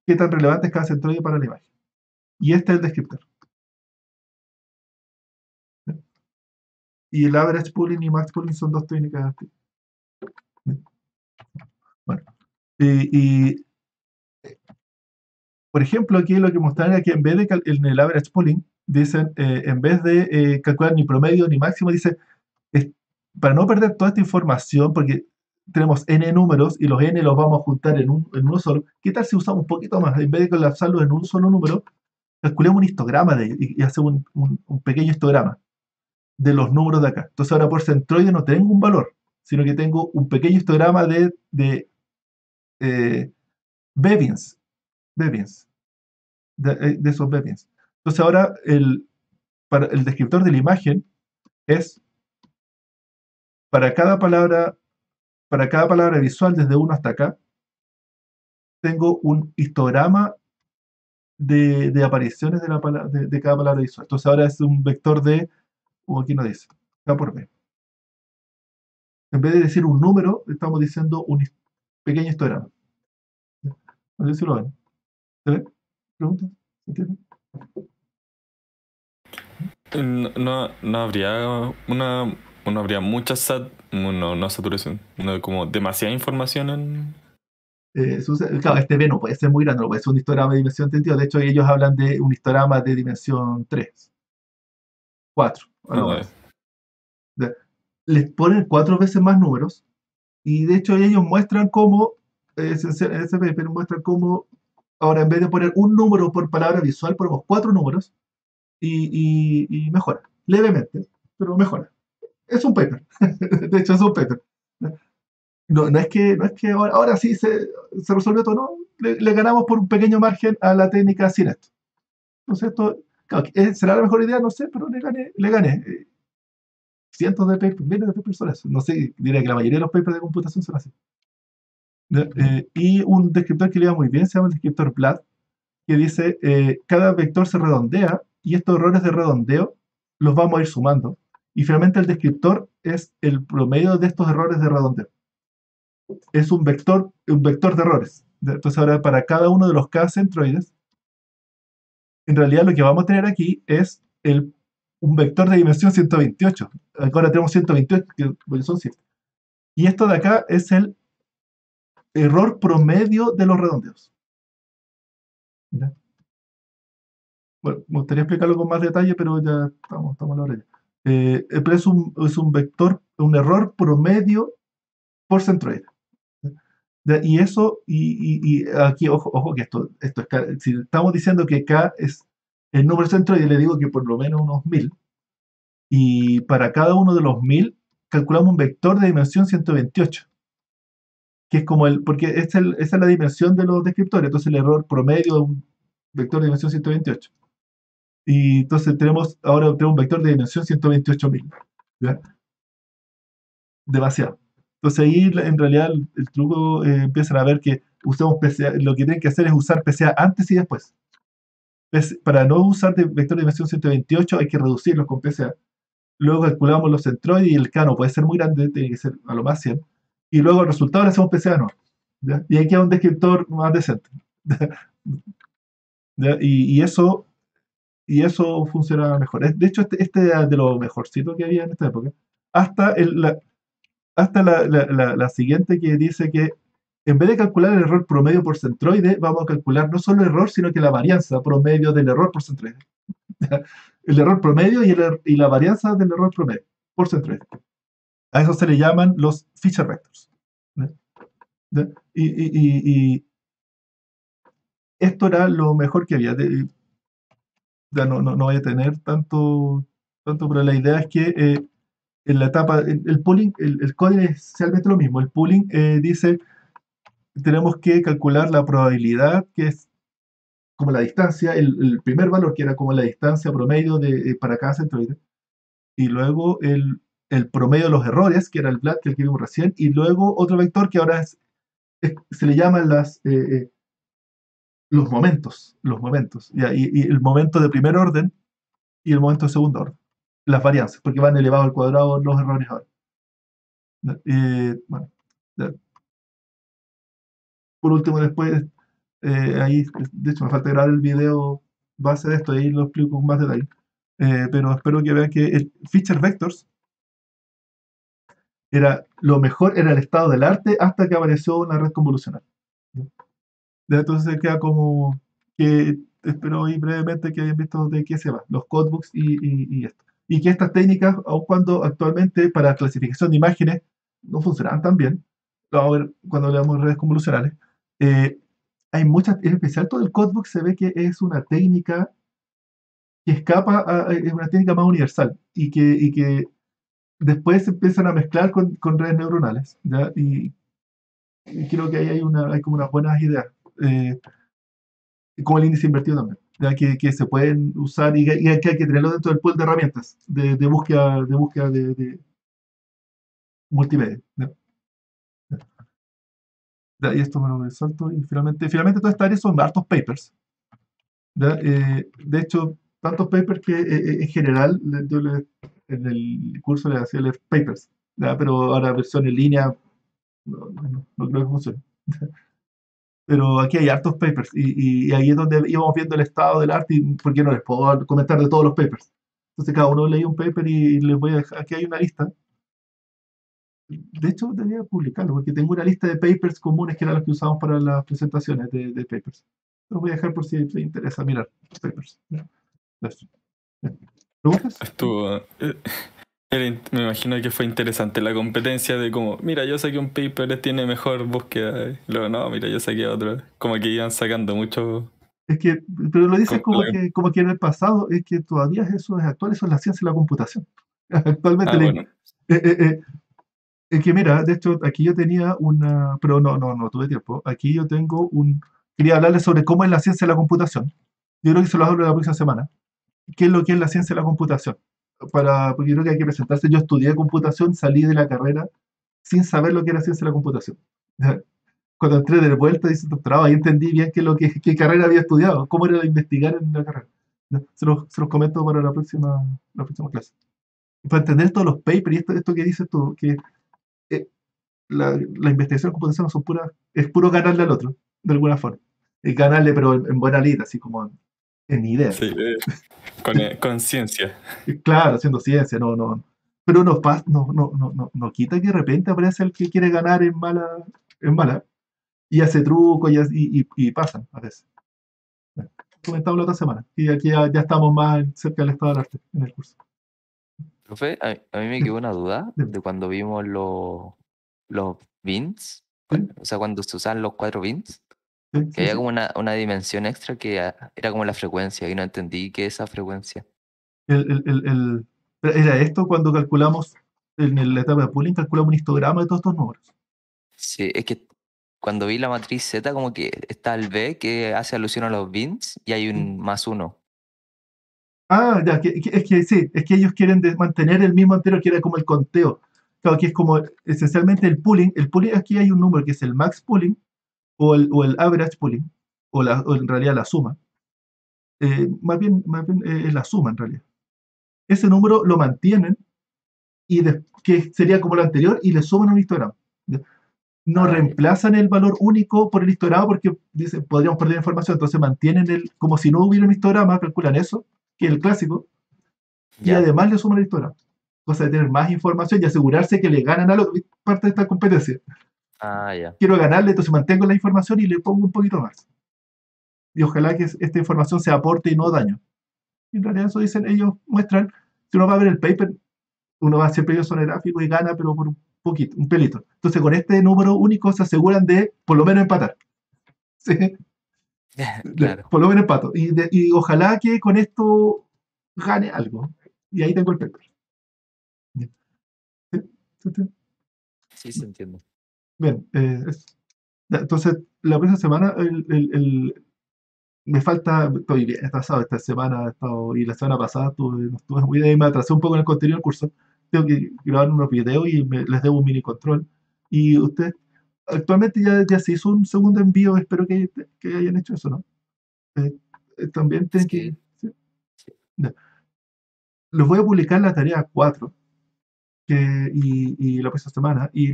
¿Qué tan relevante es cada centroide para la imagen? Y este es el descriptor. Y el average pooling y max pooling son dos técnicas. Bueno, por ejemplo, aquí lo que mostraron es que en vez de en el average pooling, dicen, en vez de calcular ni promedio ni máximo, dice, para no perder toda esta información, porque tenemos n números y los n los vamos a juntar en uno solo, ¿qué tal si usamos un poquito más? En vez de colapsarlos en un solo número, calculemos un histograma de ellos y hacemos un pequeño histograma de los números de acá. Entonces ahora por centroide no tengo un valor, sino que tengo un pequeño histograma de Bevians, de esos Bevians. Entonces ahora para el descriptor de la imagen es para cada palabra visual desde 1 hasta acá, tengo un histograma de apariciones de cada palabra visual. Entonces ahora es un vector aquí no dice, K por B. En vez de decir un número, estamos diciendo un pequeño histograma. No sé si lo ven. ¿Se ve? ¿Preguntas? ¿Se entiende? No habría no habría mucha no saturación, no, como demasiada información en... Claro, este B no puede ser muy grande, no puede ser un histograma de dimensión 32. De hecho, ellos hablan de un histograma de dimensión 3, 4, a lo más. Les ponen 4 veces más números y de hecho ellos muestran cómo, ese paper muestran cómo ahora en vez de poner un número por palabra visual, ponemos 4 números y mejora, levemente, pero mejora. Es un paper, de hecho es un paper. No es que ahora sí se resolvió todo, no, le ganamos por un pequeño margen a la técnica sin esto. Entonces esto, claro, ¿será la mejor idea? No sé, pero le gané. Cientos de papers, miles de papers sobre eso. No sé, diría que la mayoría de los papers de computación son así. Y un descriptor que le va muy bien se llama el descriptor BLAD, que dice cada vector se redondea y estos errores de redondeo los vamos a ir sumando. Y finalmente el descriptor es el promedio de estos errores de redondeo. Es un vector de errores. Entonces ahora para cada uno de los K centroides, en realidad lo que vamos a tener aquí es un vector de dimensión 128. Ahora tenemos 128, que son 7. Y esto de acá es el error promedio de los redondeos. ¿Ya? Bueno, me gustaría explicarlo con más detalle, pero ya estamos a la hora ya. Pero es un vector, un error promedio por centroide. Y eso, y aquí, ojo que esto es si estamos diciendo que K es el número centroide, le digo que por lo menos unos 1000, y para cada uno de los 1000 calculamos un vector de dimensión 128, que es como porque esa es la dimensión de los descriptores, entonces el error promedio es un vector de dimensión 128. Y entonces ahora tenemos un vector de dimensión 128.000. ¿Ya? Demasiado. Entonces ahí en realidad el truco empiezan a ver que usamos PCA, lo que tienen que hacer es usar PCA antes y después. Para no usar vector de dimensión 128 hay que reducirlos con PCA. Luego calculamos los centroides y el K no puede ser muy grande, tiene que ser a lo más 100. Y luego el resultado le hacemos PCA no. ¿Ya? Y ahí queda un descriptor más decente. ¿Ya? Y eso funciona mejor. De hecho, este es de lo mejorcito que había en esta época. Hasta la siguiente, que dice que en vez de calcular el error promedio por centroide, vamos a calcular no solo el error, sino que la varianza promedio del error por centroide. El error promedio y la varianza del error promedio por centroide. A eso se le llaman los feature vectors. Y esto era lo mejor que había. Ya no voy a tener tanto, pero la idea es que en la etapa, el pooling, el coding es esencialmente lo mismo. El pooling dice, tenemos que calcular la probabilidad, que es como la distancia, el primer valor, que era como la distancia promedio para cada centroide, y luego el promedio de los errores, que era el BLAT, que vimos recién, y luego otro vector que ahora se le llaman los momentos, y el momento de primer orden y el momento de segundo orden, las varianzas, porque van elevados al cuadrado los errores ahora. Bueno, por último, después, ahí, de hecho, me falta grabar el video base de esto, ahí lo explico con más detalle. Pero espero que vean que el feature vectors era lo mejor, era el estado del arte hasta que apareció una red convolucional. Entonces queda como que espero hoy brevemente que hayan visto de qué se va, los codebooks y esto. Y que estas técnicas, aun cuando actualmente para clasificación de imágenes no funcionaban tan bien, vamos a ver cuando hablamos de redes convolucionales, hay muchas, en especial todo el codebook se ve que es una técnica que escapa a una técnica más universal y que después se empiezan a mezclar con redes neuronales, ¿ya? Y creo que ahí hay como unas buenas ideas, como el índice invertido también, ¿ya? Que se pueden usar y que hay que tenerlo dentro del pool de herramientas de búsqueda de multimedia, ¿ya? Ya, y esto me lo salto, y finalmente todas estas áreas son hartos papers, ¿ya? De hecho, tantos papers que en general en el curso le hacía leer papers, ¿ya? Pero ahora versión en línea no creo que funcione. Pero aquí hay hartos papers y ahí es donde íbamos viendo el estado del arte, y porque no les puedo comentar de todos los papers. Entonces cada uno leía un paper y les voy a dejar, aquí hay una lista. De hecho, debería publicarlo porque tengo una lista de papers comunes que eran los que usamos para las presentaciones de papers. Los voy a dejar por si les interesa mirar los papers. Eso. ¿Preguntas? Estuvo. Me imagino que fue interesante la competencia de como, mira, yo saqué un paper, tiene mejor búsqueda. Y luego, no, mira, yo saqué otro. Como que iban sacando mucho. Es que, pero lo dices Como la- como que en el pasado, es que todavía eso es actual, eso es la ciencia y la computación. Actualmente, Ah, bueno. eh, eh, eh, es que mira, de hecho, aquí yo tenía una, pero no tuve tiempo. Aquí yo tengo quería hablarles sobre cómo es la ciencia de la computación. Yo creo que se lo hablo la próxima semana. ¿Qué es lo que es la ciencia de la computación? Porque yo creo que hay que presentarse. Yo estudié computación, salí de la carrera sin saber lo que era ciencia de la computación. Cuando entré de vuelta, hice doctorado, ahí entendí bien qué carrera había estudiado, cómo era investigar en la carrera. ¿No? Se los comento para la próxima clase. Y para entender todos los papers y esto que dices tú, que eh, la investigación en computación es puro ganarle al otro, de alguna forma. Y ganarle, pero en buena lid, así como en ideas. Sí, con ciencia. Y claro, haciendo ciencia, no. Pero no quita que de repente aparece el que quiere ganar en mala y hace trucos y pasan a veces. Bueno, comentamos la otra semana. Y aquí ya estamos más cerca del estado del arte en el curso. Profe, a mí me Dime, quedó una duda dime. de cuando vimos los bins, ¿Sí? o sea, cuando se usaban los 4 bins, ¿Sí? que ¿Sí? había ¿Sí? como una dimensión extra que era como la frecuencia, y no entendí qué es esa frecuencia. Era esto cuando calculamos en la etapa de pooling, calculamos un histograma de todos estos números. Sí, es que cuando vi la matriz Z, como que está el B que hace alusión a los bins y hay ¿Sí? un +1. Ah, ya, es que sí, es que ellos quieren mantener el mismo anterior, que era como el conteo. Claro, que es como esencialmente el pooling. El pooling, aquí hay un número que es el max pooling o el average pooling, o en realidad la suma. Más bien es la suma en realidad. Ese número lo mantienen que sería como lo anterior y le suman un histograma. ¿Ya? No Ah, ya. reemplazan el valor único por el histograma porque dicen, podríamos perder información, entonces mantienen como si no hubiera un histograma, calculan eso, que es el clásico, y ¿Ya? además le suman el histograma. Cosa de tener más información y asegurarse que le ganan a los parte de esta competencia. Ah, ya. Quiero ganarle, entonces mantengo la información y le pongo un poquito más. Y ojalá que esta información sea aporte y no daño. Y en realidad eso dicen, ellos muestran, si uno va a ver el paper, uno va a siempre ellos son gráficos y gana, pero por un poquito, un pelito. Entonces con este número único se aseguran de por lo menos empatar. ¿Sí? Claro. Por lo menos empato. Y ojalá que con esto gane algo. Y ahí tengo el paper. ¿Sí? ¿Sí? Sí, se entiende. Bien, entonces la próxima semana me falta, estoy bien atrasado esta semana, y la semana pasada no estuve muy bien, me atrasé un poco en el contenido del curso. Tengo que grabar unos videos y les debo un mini control. Y usted, actualmente ya se hizo un segundo envío, espero que hayan hecho eso, ¿no? Eh, también tienen que. Sí, ¿Sí? sí. Ya. Los voy a publicar la tarea 4 y la próxima semana, y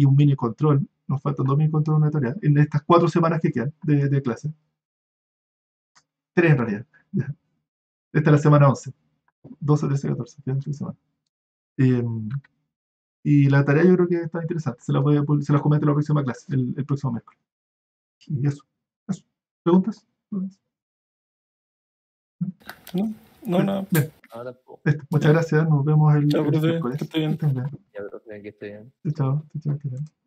un mini control. Nos faltan 2 mini controles en una tarea, en estas 4 semanas que quedan de clase. 3 en realidad. Ya. Esta es la semana 11. 12, 13, 14. Quedan 3 semanas. Eh, y la tarea yo creo que está interesante. Se las comento en la próxima clase, el próximo miércoles. Y eso. ¿Preguntas? No, no, no. Bien, No, tampoco. muchas gracias. Nos vemos el Chao, profe, que miércoles. esté bien. Que estén bien. Ya, profe, que esté bien. Chao, chao, chao.